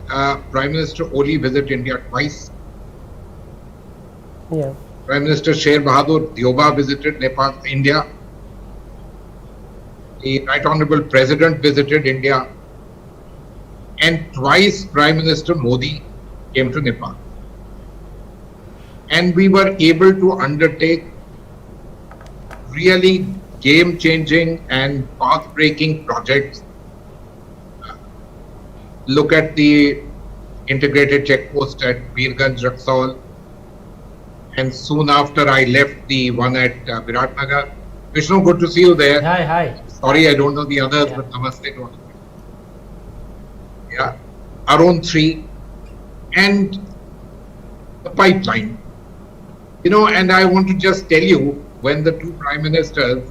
Prime Minister Oli visit India twice. Yeah. Prime Minister Sher Bahadur Dioba visited Nepal, India. The Right Honorable President visited India. And twice Prime Minister Modi came to Nepal. And we were able to undertake really game-changing and path-breaking projects. Look at the integrated checkpost at Birganj, Raxaul. And soon after I left, the one at Viratnagar. Vishnu, good to see you there. Hi. Sorry, I don't know the others, but namaste to all of you. Yeah, our own 3, and the pipeline. And I want to just tell you, when the 2 prime ministers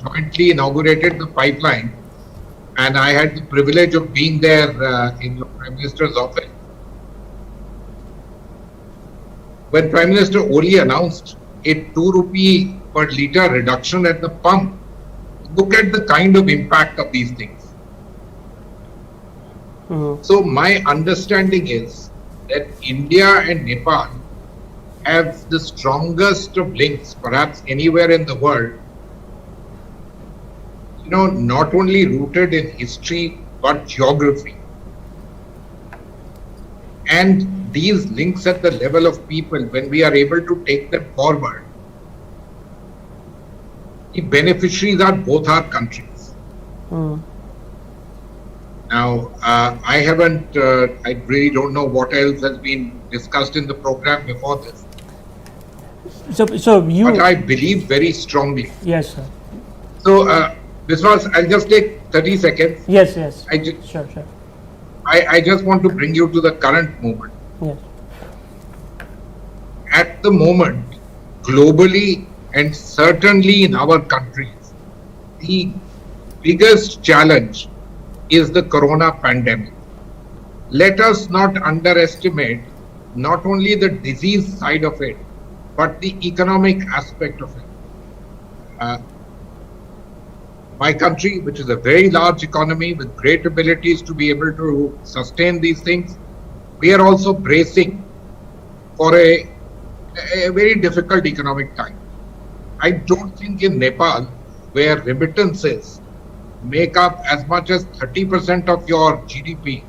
jointly inaugurated the pipeline, and I had the privilege of being there in the Prime Minister's office. When Prime Minister Oli announced a 2 rupee per litre reduction at the pump, look at the kind of impact of these things. So my understanding is that India and Nepal have the strongest of links, perhaps anywhere in the world, not only rooted in history, but geography. And these links at the level of people, when we are able to take them forward, the beneficiaries are both our countries. Now, I haven't, I really don't know what else has been discussed in the program before this. So you. But I believe very strongly. Yes, sir. So, Biswas, I'll just take 30 seconds. Yes. Sure. I just want to bring you to the current moment. Yes. At the moment, globally and certainly in our countries, the biggest challenge is the corona pandemic. Let us not underestimate not only the disease side of it, but the economic aspect of it. My country, which is a very large economy with great abilities to be able to sustain these things, we are also bracing for a very difficult economic time. I don't think in Nepal, where remittances make up as much as 30% of your GDP,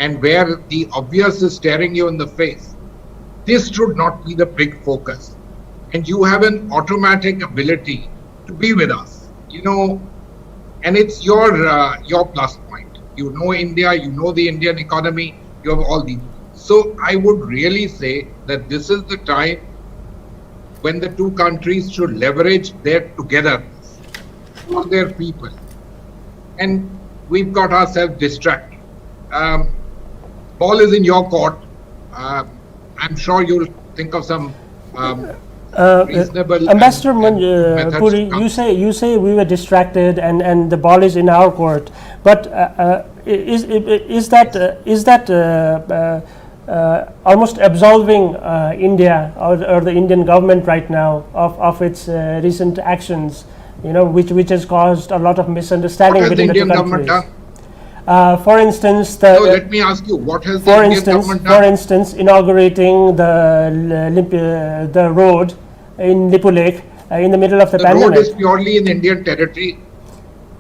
and where the obvious is staring you in the face, this should not be the big focus. And you have an automatic ability to be with us, and it's your plus point. you know India, you know the Indian economy, you have all these. So I would really say that this is the time when the two countries should leverage their togetherness for their people. And we've got ourselves distracted. Ball is in your court. I'm sure you'll think of some reasonable Ambassador methods to Puri, come. you say we were distracted and the ball is in our court, but is that almost absolving India or the Indian government right now of its recent actions, which has caused a lot of misunderstanding What has the between the two Indian government countries? done? For instance, No, let me ask you, what has the for Indian government for done? instance, inaugurating the road in Lipu Lake in the middle of the The pandemic. road is purely in Indian territory.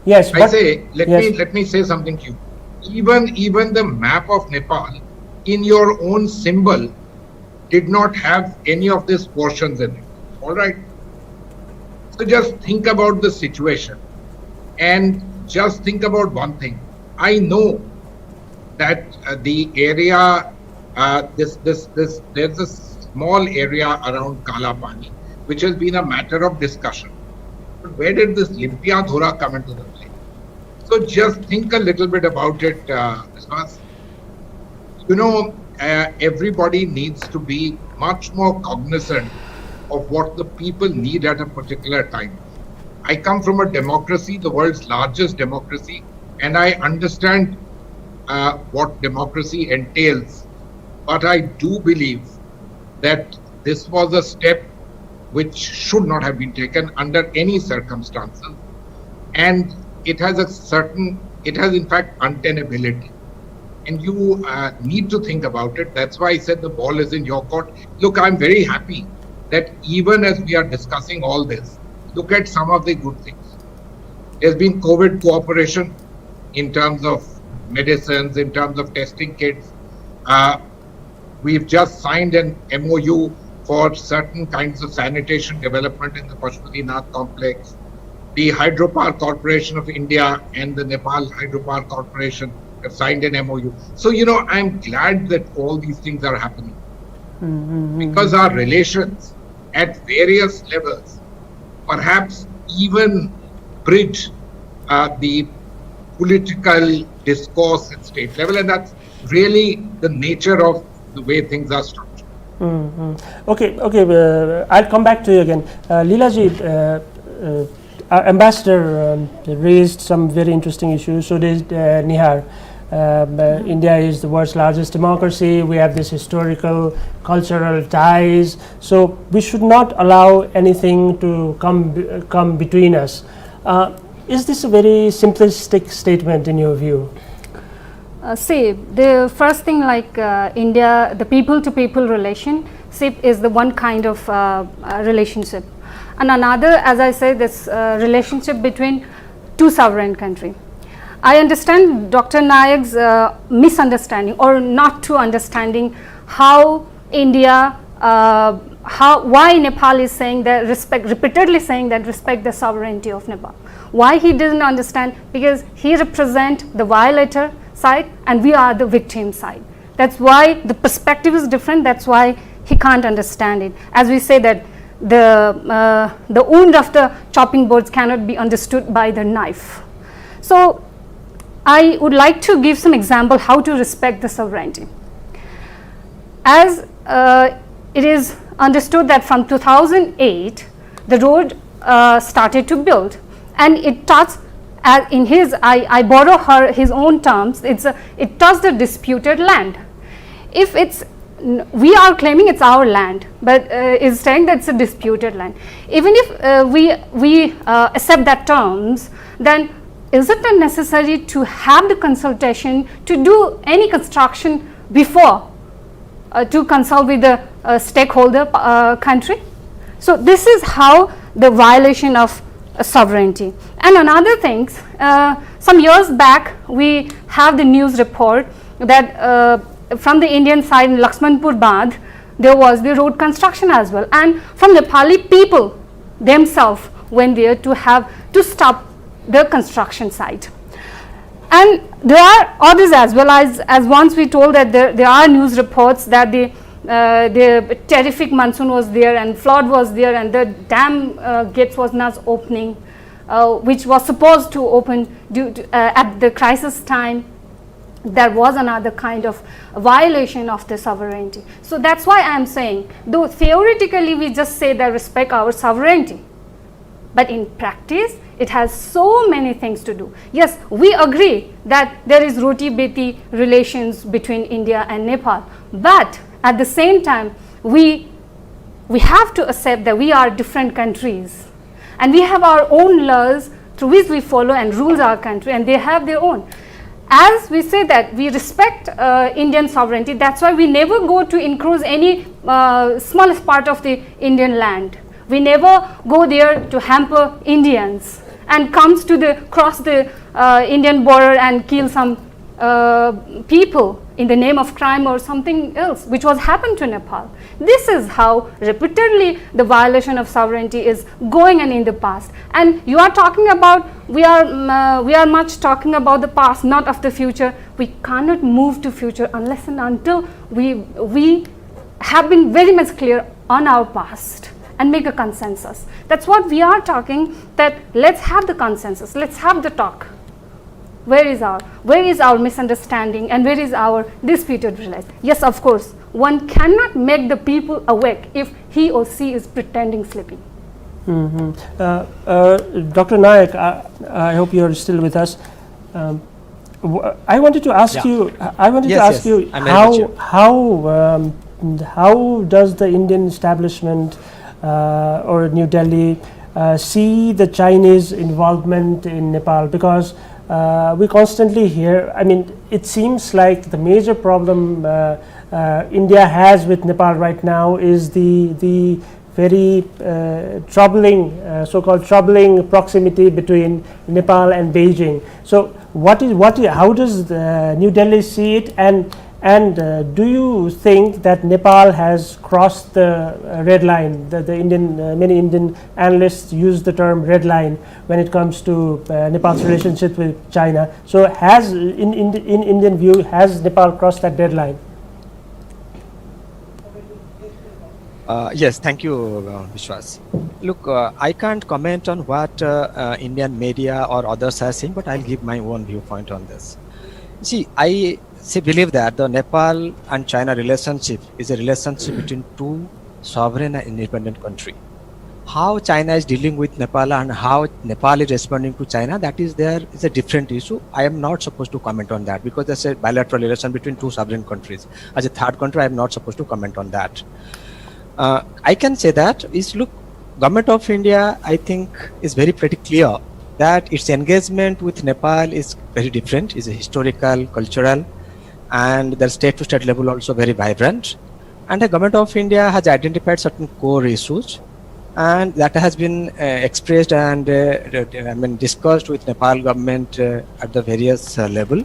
Yes, I but say, yes. let me say something to you. Even the map of Nepal, in your own symbol, did not have any of these portions in it. All right. So just think about the situation, and just think about one thing. I know that the area, there's a small area around Kalapani, which has been a matter of discussion. But where did this Limpia Dhora come into the play? So just think a little bit about it, Viswas. Everybody needs to be much more cognizant of what the people need at a particular time. I come from a democracy, the world's largest democracy, and I understand what democracy entails. But I do believe that this was a step which should not have been taken under any circumstances. And it has in fact untenability. And you need to think about it. That's why I said the ball is in your court. Look, I'm very happy that even as we are discussing all this, look at some of the good things. There's been COVID cooperation in terms of medicines, in terms of testing kits. We've just signed an MOU for certain kinds of sanitation development in the Pashupatinath complex. The Hydropower Corporation of India and the Nepal Hydropower Corporation have signed an MOU. So, I'm glad that all these things are happening. Because our relations at various levels perhaps even bridge the political discourse at state level, and that's really the nature of the way things are structured. Okay, I'll come back to you again. Leelaji, our ambassador raised some very interesting issues, so did Nihar. India is the world's largest democracy. We have this historical, cultural ties. So we should not allow anything to come between us. Is this a very simplistic statement in your view? See, the first thing, like India, the people-to-people relationship is the one kind of relationship, and another, as I say, this relationship between two sovereign countries. I understand Dr. Nayak's misunderstanding or not to understanding how India, why Nepal is saying that repeatedly saying that respect the sovereignty of Nepal. Why he doesn't understand? Because he represents the violator side and we are the victim side. That's why the perspective is different. That's why he can't understand it. As we say that the wound of the chopping boards cannot be understood by the knife. So I would like to give some example how to respect the sovereignty. As it is understood that from 2008 the road started to build, and it touched, in his, I borrow his own terms, it touched the disputed land. If it's, we are claiming it's our land, but is saying that it's a disputed land. Even if we accept that terms, then is it necessary to have the consultation to do any construction before to consult with the stakeholder country? So this is how the violation of sovereignty. And another thing, some years back we have the news report that from the Indian side in Laxmanpur Bandh there was the road construction as well, and from Nepali people themselves went there to stop the construction site. And there are others as well, as once we told that there are news reports that the terrific monsoon was there and flood was there and the dam gates was not opening, which was supposed to open due to, at the crisis time. There was another kind of violation of the sovereignty. So that's why I am saying, though theoretically we just say that respect our sovereignty, but in practice it has so many things to do. Yes, we agree that there is roti-beti relations between India and Nepal, but at the same time we have to accept that we are different countries and we have our own laws through which we follow and rules our country, and they have their own. As we say that we respect Indian sovereignty, that's why we never go to encroach any smallest part of the Indian land. We never go there to hamper Indians and comes to cross the Indian border and kill some people in the name of crime or something else, which was happened to Nepal. This is how repeatedly the violation of sovereignty is going on in the past. And you are talking about, we are much talking about the past, not of the future. We cannot move to future unless and until we have been very much clear on our past and make a consensus. That's what we are talking, that let's have the consensus, let's have the talk. Where is our misunderstanding and where is our disputed relation? Yes, of course, one cannot make the people awake if he or she is pretending sleeping. Dr. Nayak, I hope you are still with us. I wanted to ask you. I wanted to ask you how does the Indian establishment or New Delhi see the Chinese involvement in Nepal? Because we constantly hear, I mean, it seems like the major problem India has with Nepal right now is the very troubling, so-called troubling proximity between Nepal and Beijing. So how does New Delhi see it, and do you think that Nepal has crossed the red line? Many Indian analysts use the term red line when it comes to Nepal's relationship with China. So in Indian view, has Nepal crossed that deadline? Yes, thank you, Vishwas. Look, I can't comment on what Indian media or others are saying, but I'll give my own viewpoint on this. See, I believe that the Nepal and China relationship is a relationship between two sovereign and independent countries. How China is dealing with Nepal and how Nepal is responding to China, that is a different issue. I am not supposed to comment on that because there's a bilateral relation between two sovereign countries. As a third country, I am not supposed to comment on that. I can say that look, Government of India, I think, is pretty clear that its engagement with Nepal is very different, is a historical, cultural, and the state-to-state level also very vibrant. And the Government of India has identified certain core issues, and that has been expressed and discussed with Nepal government at the various level.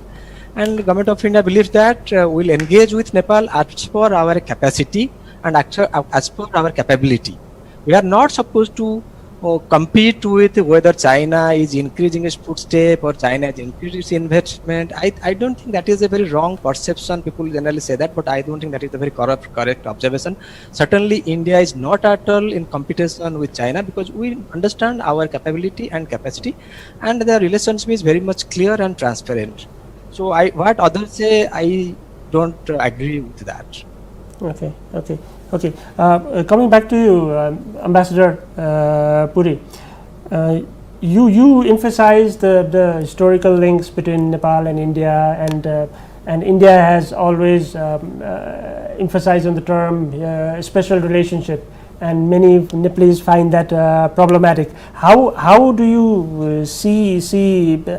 And the Government of India believes that we'll engage with Nepal as per our capacity and as per our capability. We are not supposed to compete with whether China is increasing its footstep or China is increasing its investment. I don't think that is a very wrong perception. People generally say that, but I don't think that is a very correct observation. Certainly, India is not at all in competition with China because we understand our capability and capacity, and the relationship is very much clear and transparent. So, what others say, I don't agree with that. Okay. Coming back to you, Ambassador Puri, you emphasized the historical links between Nepal and India, and India has always emphasized on the term special relationship, and many Nepalese find that problematic. How do you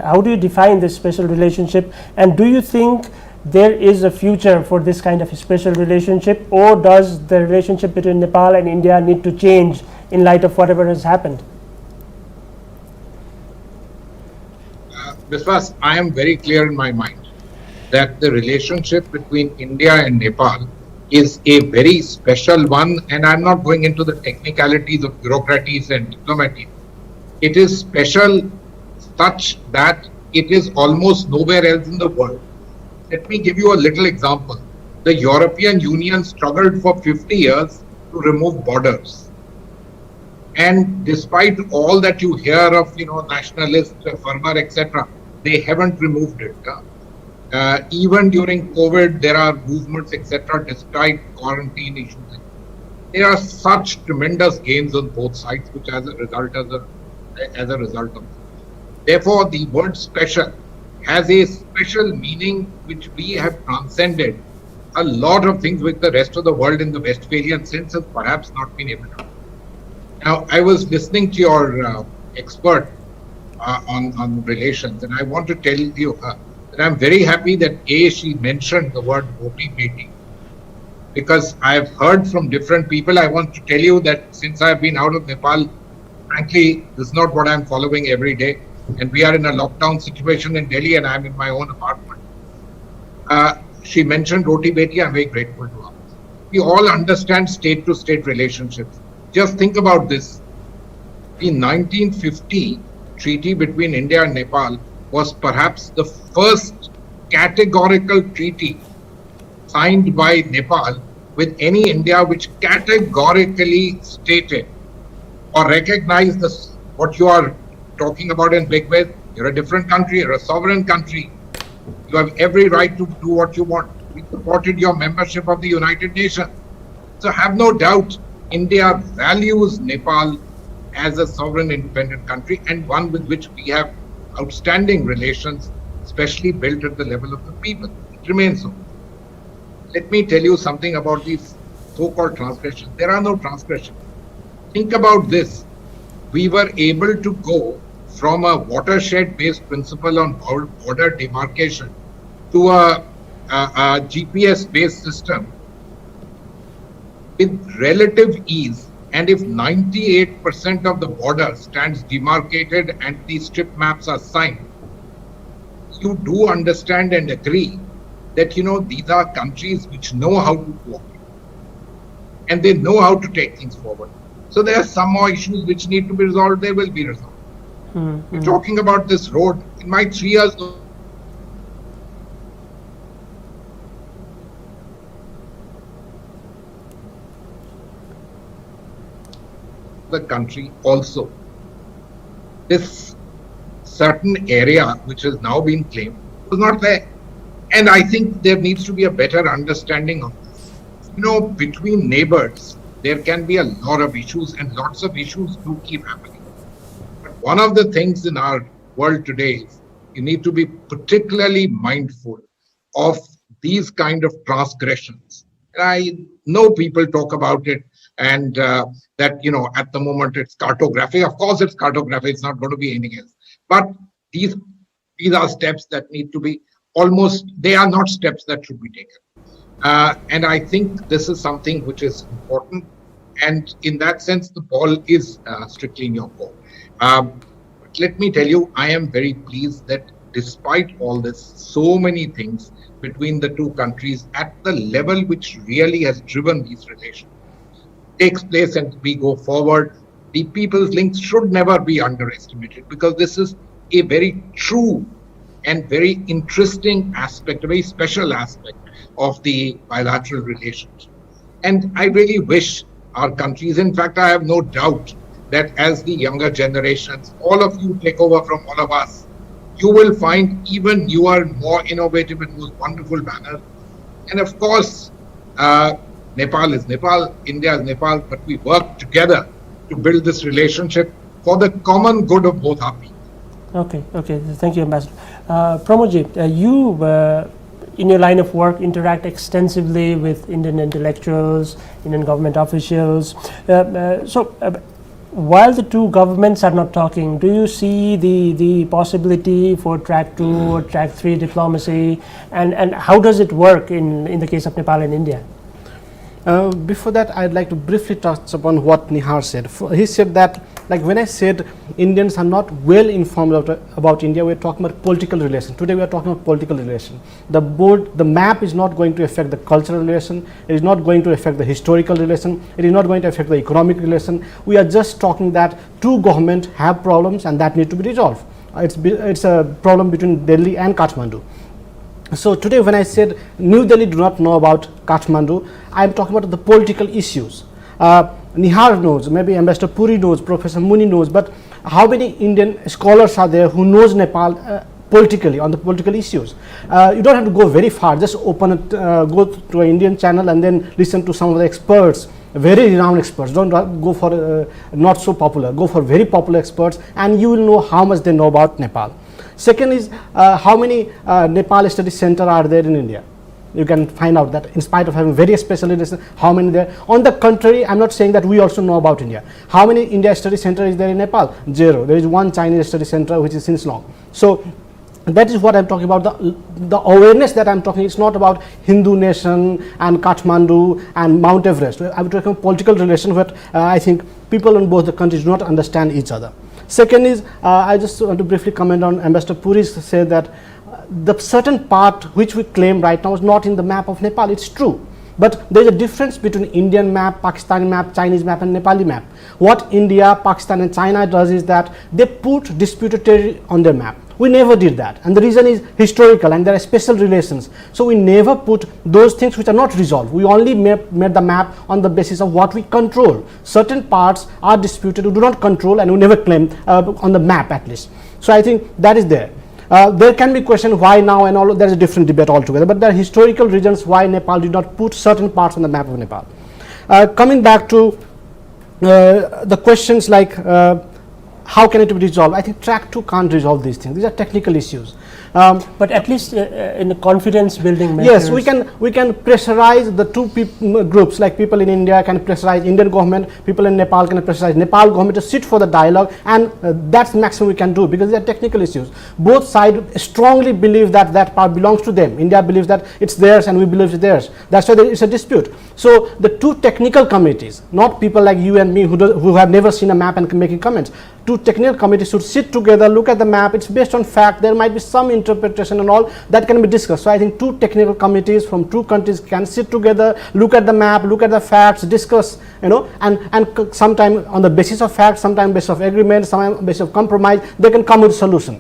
how do you define this special relationship, and do you think there is a future for this kind of a special relationship, or does the relationship between Nepal and India need to change in light of whatever has happened? Vishwas, I am very clear in my mind that the relationship between India and Nepal is a very special one, and I'm not going into the technicalities of bureaucracies and diplomacy. It is special such that it is almost nowhere else in the world. Let me give you a little example. The European Union struggled for 50 years to remove borders. And despite all that you hear of, nationalist fervor, etc., they haven't removed it. Even during COVID, there are movements, etc., despite quarantine issues. There are such tremendous gains on both sides, which as a result of it. Therefore, the word special has a special meaning which we have transcended a lot of things which the rest of the world in the Westphalian sense has perhaps not been able to. Now, I was listening to your expert on relations, and I want to tell you that I'm very happy that she mentioned the word roti beti, because I've heard from different people. I want to tell you that since I've been out of Nepal, frankly, this is not what I'm following every day. And we are in a lockdown situation in Delhi, and I'm in my own apartment. She mentioned roti beti. I'm very grateful to her. We all understand state-to-state relationships. Just think about this. The 1950 treaty between India and Nepal was perhaps the first categorical treaty signed by Nepal with any India which categorically stated or recognized this, what you are talking about in big ways. You're a different country, you're a sovereign country. You have every right to do what you want. We supported your membership of the United Nations. So have no doubt, India values Nepal as a sovereign independent country and one with which we have outstanding relations, especially built at the level of the people. It remains so. Let me tell you something about these so-called transgressions. There are no transgressions. Think about this. We were able to go from a watershed-based principle on border demarcation to a GPS-based system with relative ease. And if 98% of the border stands demarcated and the strip maps are signed, you do understand and agree that, these are countries which know how to cooperate and they know how to take things forward. So there are some more issues which need to be resolved. They will be resolved. We're talking about this road. In my 3 years, the country also, this certain area which has now been claimed was not there. And I think there needs to be a better understanding of this. Between neighbors, there can be a lot of issues, and lots of issues do keep happening. But one of the things in our world today is you need to be particularly mindful of these kind of transgressions. And I know people talk about it, and that, at the moment it's cartography. Of course it's cartography, it's not going to be anything else. But these are steps that need to be they are not steps that should be taken. And I think this is something which is important. And in that sense, the ball is strictly in your court. But let me tell you, I am very pleased that despite all this, so many things between the two countries at the level which really has driven these relations takes place and we go forward. The people's links should never be underestimated, because this is a very true and very interesting aspect, a very special aspect of the bilateral relationship. And I really wish our countries, in fact, I have no doubt that as the younger generations, all of you take over from all of us, you will find even newer, more innovative and most wonderful banners. And of course, Nepal is Nepal, India is Nepal, but we work together to build this relationship for the common good of both our people. Okay. Thank you, Ambassador. Pramodji, you, in your line of work, interact extensively with Indian intellectuals, Indian government officials. While the two governments are not talking, do you see the possibility for track 2 or track 3 diplomacy, and how does it work in the case of Nepal and India? Before that, I'd like to briefly touch upon what Nihar said. He said that, like when I said Indians are not well informed about India, we're talking about political relations. Today we are talking about political relations. The map is not going to affect the cultural relation, it is not going to affect the historical relation, it is not going to affect the economic relation. We are just talking that two governments have problems and that need to be resolved. It's a problem between Delhi and Kathmandu. So today when I said New Delhi do not know about Kathmandu, I am talking about the political issues. Nihar knows, maybe Ambassador Puri knows, Professor Muni knows, but how many Indian scholars are there who knows Nepal politically, on the political issues? You don't have to go very far, just open it, go to an Indian channel and then listen to some of the experts, very renowned experts. Don't go for not so popular, go for very popular experts, and you will know how much they know about Nepal. Second is how many Nepal study center are there in India. You can find out that in spite of having very specialists, how many there. On the contrary, I am not saying that we also know about India. How many India study center is there in Nepal? 0. There is one Chinese study center which is since long. So that is what I am talking about. The awareness that I am talking, it's not about Hindu nation and Kathmandu and Mount Everest. I am talking about political relations where I think people in both the countries do not understand each other. Second is, I just want to briefly comment on Ambassador Puri said that the certain part which we claim right now is not in the map of Nepal. It's true. But there is a difference between Indian map, Pakistani map, Chinese map and Nepali map. What India, Pakistan and China does is that they put disputed territory on their map. We never did that, and the reason is historical and there are special relations. So we never put those things which are not resolved. We only made the map on the basis of what we control. Certain parts are disputed, we do not control, and we never claim on the map at least. So I think that is there. There can be question why now and all, there is a different debate altogether, but there are historical reasons why Nepal did not put certain parts on the map of Nepal. Coming back to the questions like how can it be resolved? I think track 2 can't resolve these things. These are technical issues. But at least in the confidence building measures. Yes, we can pressurize the two groups, like people in India can pressurize Indian government, people in Nepal can pressurize Nepal government to sit for the dialogue, and that's maximum we can do because they are technical issues. Both sides strongly believe that that part belongs to them. India believes that it's theirs and we believe it's theirs. That's why there is a dispute. So the two technical committees, not people like you and me who have never seen a map and making comments. Two technical committees should sit together, look at the map. It's based on fact. There might be some interpretation and all that can be discussed. So I think two technical committees from two countries can sit together, look at the map, look at the facts, discuss, and sometime on the basis of facts, sometime basis of agreement, sometime basis of compromise, they can come with a solution.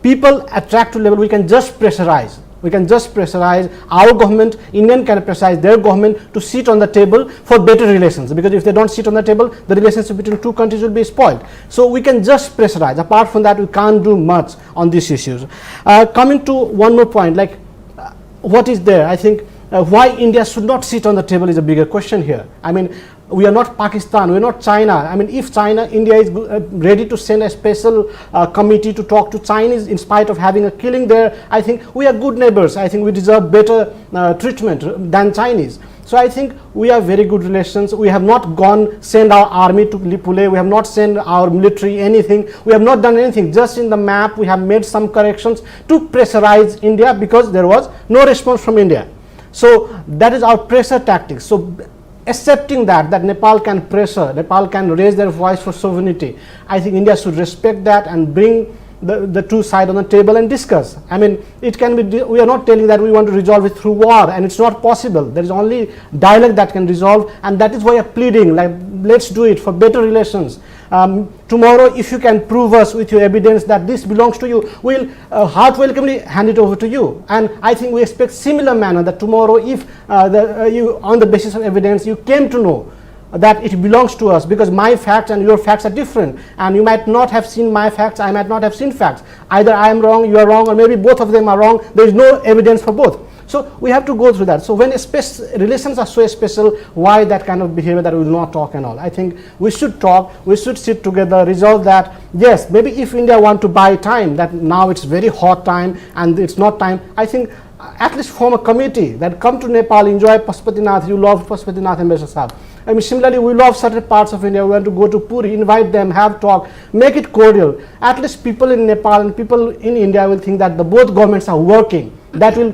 People at track 2 level, we can just pressurize. We can just pressurize our government, Indian can pressurize their government to sit on the table for better relations, because if they don't sit on the table, the relationship between two countries will be spoiled. So we can just pressurize. Apart from that, we can't do much on these issues. Coming to one more point, like what is there? I think why India should not sit on the table is a bigger question here. I mean, we are not Pakistan, we are not China. I mean, if India is ready to send a special committee to talk to Chinese in spite of having a killing there, I think we are good neighbors. I think we deserve better treatment than Chinese. So I think we have very good relations. We have not send our army to Lipule. We have not sent our military anything. We have not done anything. Just in the map, we have made some corrections to pressurize India because there was no response from India. So that is our pressure tactics. So accepting that Nepal can pressure, Nepal can raise their voice for sovereignty, I think India should respect that and bring the two sides on the table and discuss. I mean, it can be, we are not telling that we want to resolve it through war, and it's not possible. There is only dialogue that can resolve, and that is why I am pleading, like, let's do it for better relations. Tomorrow, if you can prove us with your evidence that this belongs to you, we'll heart welcomely hand it over to you. And I think we expect similar manner that tomorrow, if you on the basis of evidence you came to know that it belongs to us, because my facts and your facts are different, and you might not have seen my facts, I might not have seen facts. Either I am wrong, you are wrong, or maybe both of them are wrong. There is no evidence for both. So we have to go through that. So when relations are so special, why that kind of behavior that we will not talk and all? I think we should talk, we should sit together, resolve that. Yes, maybe if India want to buy time, that now it's very hot time and it's not time, I think at least form a committee that come to Nepal, enjoy Pashupatinath. You love Pashupatinath and Ambassador. I mean, similarly, we love certain parts of India. We want to go to Puri, invite them, have talk, make it cordial. At least people in Nepal and people in India will think that the both governments are working. That will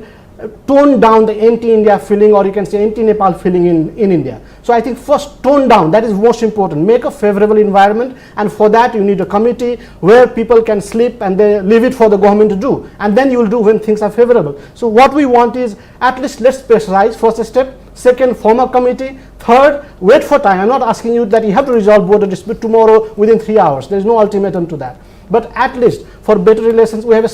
tone down the anti-India feeling, or you can say anti-Nepal feeling in India. So I think first tone down, that is most important. Make a favorable environment, and for that you need a committee where people can sleep and they leave it for the government to do, and then you will do when things are favorable. So what we want is, at least let's pressurize, first step. Second, form a committee. Third, wait for time. I'm not asking you that you have to resolve both the dispute tomorrow within 3 hours. There is no ultimatum to that. but at least for better relations, we have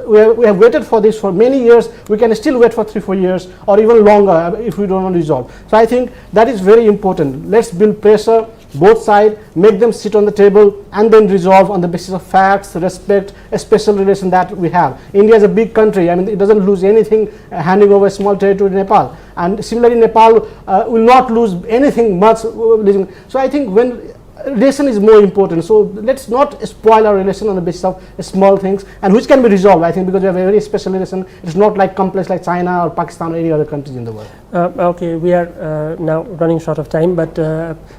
we have waited for this for many years. We can still wait for 3-4 years or even longer if we don't resolve. So I think that is very important. Let's build pressure, both sides, make them sit on the table and then resolve on the basis of facts, respect, a special relation that we have. India is a big country. I mean, it doesn't lose anything handing over a small territory to Nepal, and similarly Nepal will not lose anything much. So I think when relation is more important, so let's not spoil our relation on the basis of small things, and which can be resolved, I think, because we have a very special relation. It's not like complex like China or Pakistan or any other countries in the world. Okay, we are now running short of time, but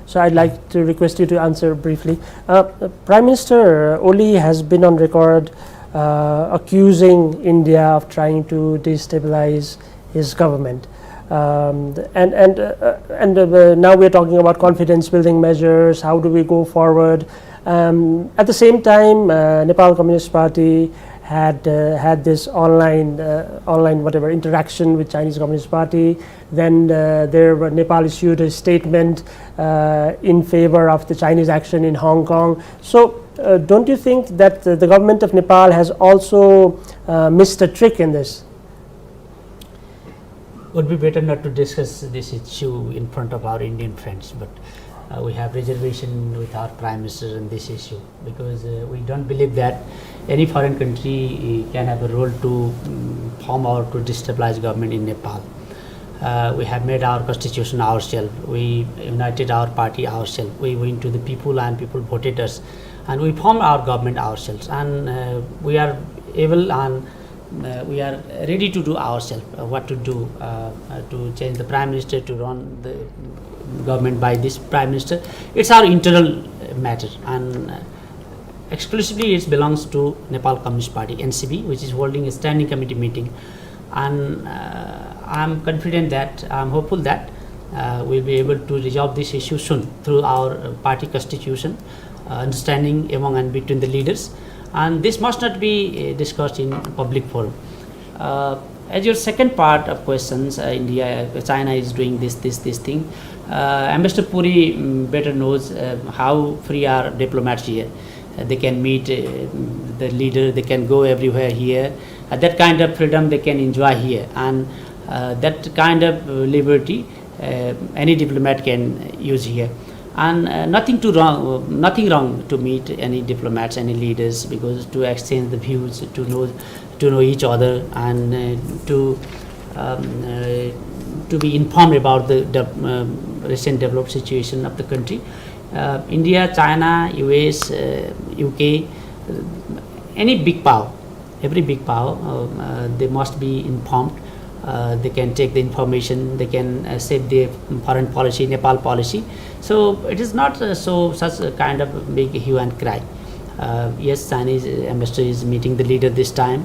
so I'd like to request you to answer briefly. Prime Minister Oli has been on record accusing India of trying to destabilize his government. And now we're talking about confidence building measures. How do we go forward? At the same time, Nepal Communist Party had this online whatever interaction with Chinese Communist Party. Then Nepal issued a statement in favor of the Chinese action in Hong Kong. So don't you think that the government of Nepal has also missed a trick in this? Would be better not to discuss this issue in front of our Indian friends, but we have reservation with our Prime Minister on this issue, because we don't believe that any foreign country can have a role to form or to destabilize government in Nepal. We have made our constitution ourselves, we united our party ourselves, we went to the people and people voted us, and we formed our government ourselves, and we are able and we are ready to do ourselves what to do to change the Prime Minister, to run the government by this Prime Minister. It's our internal matter, and exclusively it belongs to Nepal Communist Party, NCP, which is holding a standing committee meeting, and I'm confident that, I'm hopeful that we'll be able to resolve this issue soon through our party constitution, understanding among and between the leaders. And this must not be discussed in public forum. As your second part of questions, China is doing this thing. Ambassador Puri better knows how free are diplomats here. They can meet the leader, they can go everywhere here. That kind of freedom they can enjoy here, and that kind of liberty any diplomat can use here. And nothing wrong to meet any diplomats, any leaders, because to exchange the views, to know each other, and to be informed about the recent developed situation of the country. India, China, US, UK, any big power, every big power, they must be informed. They can take the information, they can shape their foreign policy, Nepal policy. So it is not such a kind of big hue and cry. Yes, Chinese ambassador is meeting the leader this time.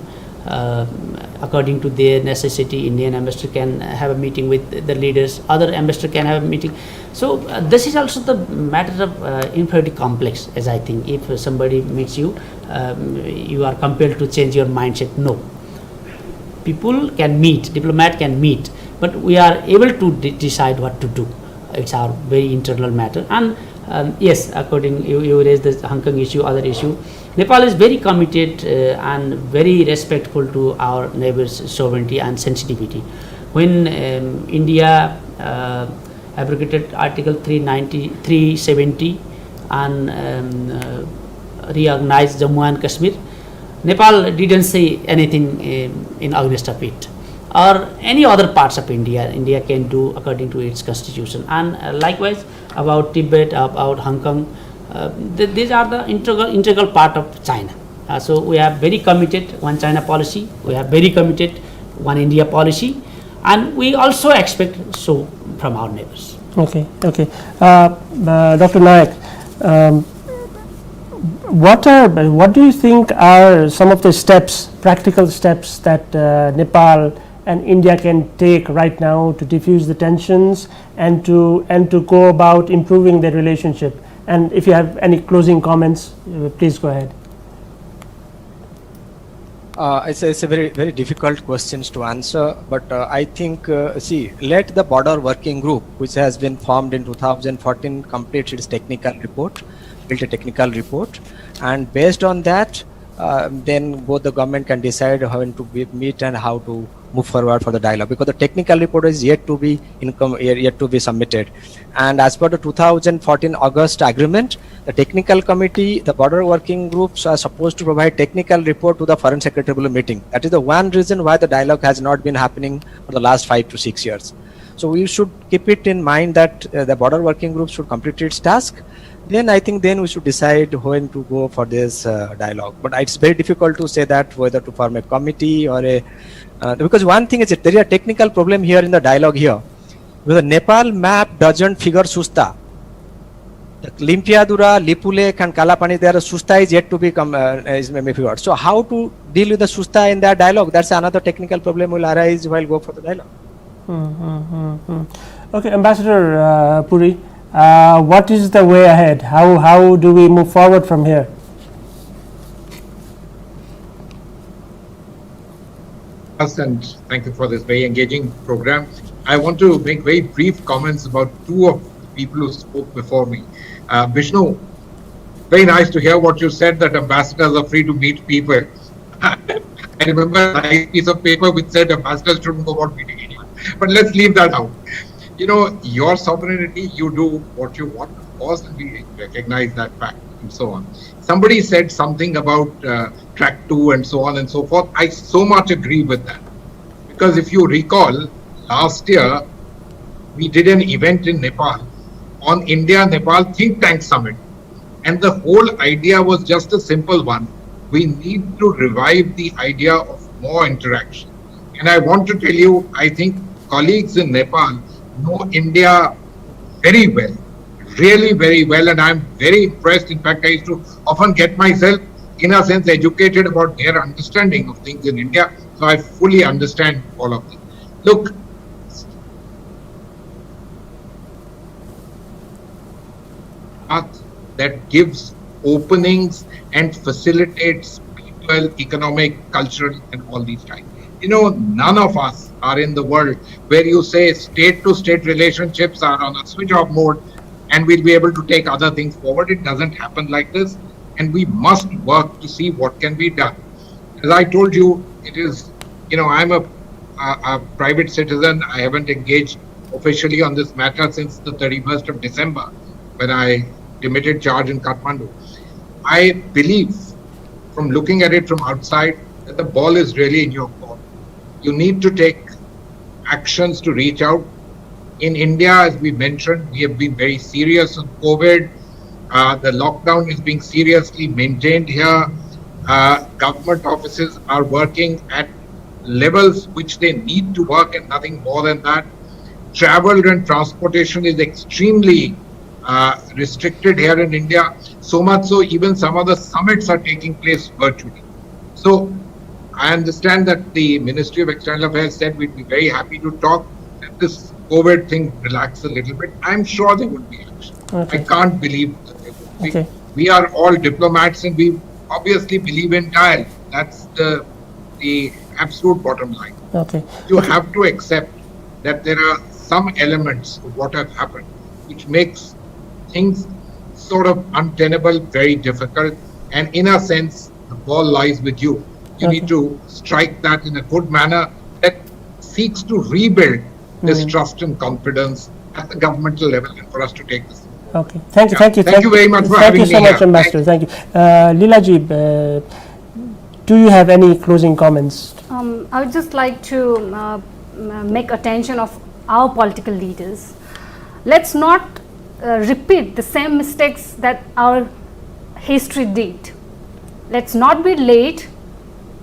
According to their necessity, Indian ambassador can have a meeting with the leaders, other ambassador can have a meeting. So this is also the matter of inferiority complex, as I think. If somebody meets you, you are compelled to change your mindset. No. People can meet, diplomat can meet, but we are able to decide what to do. It's our very internal matter. And yes, according you raised the Hong Kong issue, other issue. Nepal is very committed and very respectful to our neighbors' sovereignty and sensitivity. When India abrogated Article 370 and reorganized Jammu and Kashmir, Nepal didn't say anything in against of it, or any other parts of India. India can do according to its constitution, and likewise about Tibet, about Hong Kong. These are the integral part of China. So we are very committed one China policy. We are very committed one India policy, and we also expect so from our neighbors. Okay. Dr. Nayak. What do you think are some of the steps, practical steps that Nepal and India can take right now to diffuse the tensions and to go about improving their relationship? And if you have any closing comments, please go ahead. It's a very difficult questions to answer, but I think let the border working group, which has been formed in 2014, complete its technical report. build a technical report, and based on that, then both the government can decide when to meet and how to move forward for the dialogue, because the technical report is yet to be submitted. And as per the 2014 August agreement, the technical committee, the border working groups are supposed to provide technical report to the foreign secretarial meeting. That is the one reason why the dialogue has not been happening for the last 5 to 6 years. So we should keep it in mind that the border working group should complete its task. Then I think then we should decide when to go for this dialogue. But it's very difficult to say that whether to form a committee or a because one thing is that there is a technical problem here in the dialogue here. Because the Nepal map doesn't figure Susta. The Limpiadura, Lipu Lake and Kalapani, there Susta is yet to be figured. So how to deal with the Susta in that dialogue? That's another technical problem will arise while go for the dialogue. Okay, Ambassador Puri, what is the way ahead? How do we move forward from here? And thank you for this very engaging program. I want to make very brief comments about two of the people who spoke before me. Vishnu, very nice to hear what you said, that ambassadors are free to meet people. I remember a nice piece of paper which said ambassadors shouldn't go about meeting anyone. But let's leave that out. You know, your sovereignty, you do what you want, of course, and we recognize that fact and so on. Somebody said something about track 2 and so on and so forth. I so much agree with that. Because if you recall, last year, we did an event in Nepal on India-Nepal Think Tank Summit. And the whole idea was just a simple one. We need to revive the idea of more interaction. And I want to tell you, I think colleagues in Nepal know India very well, really very well, and I'm very impressed. In fact, I used to often get myself, in a sense, educated about their understanding of things in India, so I fully understand all of them. Look, that gives openings and facilitates people, economic, cultural, and all these kinds. You know, none of us are in the world where you say state-to-state relationships are on a switch-off mode and we'll be able to take other things forward. It doesn't happen like this, and we must work to see what can be done. As I told you, it is, you know, I'm a private citizen. I haven't engaged officially on this matter since the 31st of December when I demitted charge in Kathmandu. I believe, from looking at it from outside, that the ball is really in your court. You need to take actions to reach out. In India, as we mentioned, we have been very serious on COVID. The lockdown is being seriously maintained here. Government offices are working at levels which they need to work and nothing more than that. Travel and transportation is extremely restricted here in India, so much so even some of the summits are taking place virtually. So I understand that the Ministry of External Affairs said we'd be very happy to talk, that this COVID thing relax a little bit. I'm sure there would be action. Okay. I can't believe that there would be. Okay. We are all diplomats and we obviously believe in dialogue. That's the absolute bottom line. Okay. You have to accept that there are some elements of what have happened which makes things sort of untenable, very difficult, and in a sense, the ball lies with you. You Okay. need to strike that in a good manner that seeks to rebuild this trust and confidence at the governmental level, and for us to take this. Okay. Thank you. Yeah. Thank you. Thank you very much for thank having you so me much, here. Ambassador. Thank you. Leelaji, do you have any closing comments? I would just like to make attention of our political leaders. Let's not repeat the same mistakes that our history did. Let's not be late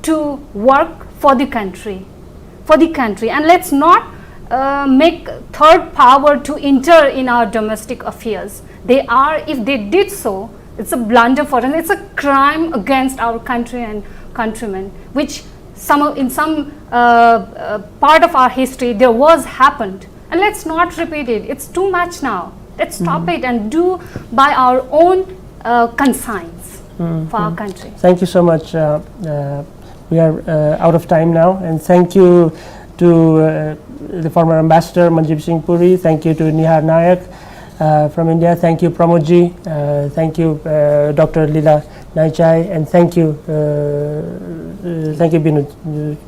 to work for the country, and let's not make third power to enter in our domestic affairs. If they did so, it's a blunder for us. It's a crime against our country and countrymen, which in some part of our history there was happened, and let's not repeat it. It's too much now. Let's stop it and do by our own conscience for our country. Thank you so much. We are out of time now, and thank you to the former Ambassador Manjeeb Singh Puri. Thank you to Nihar Nayak. from India. Thank you, Pramodji. Thank you, Dr. Leela Naichai, and thank you,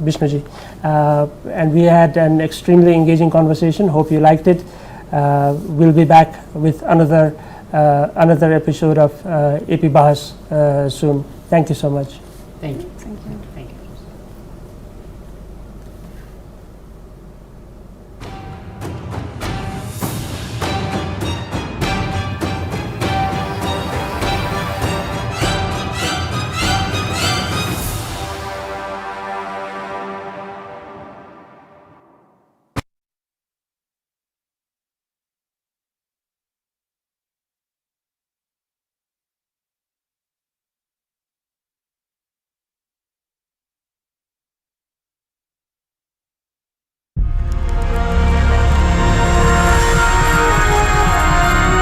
Bishnuji. And we had an extremely engaging conversation. Hope you liked it. We'll be back with another episode of AP Bahas soon. Thank you so much. Thank you.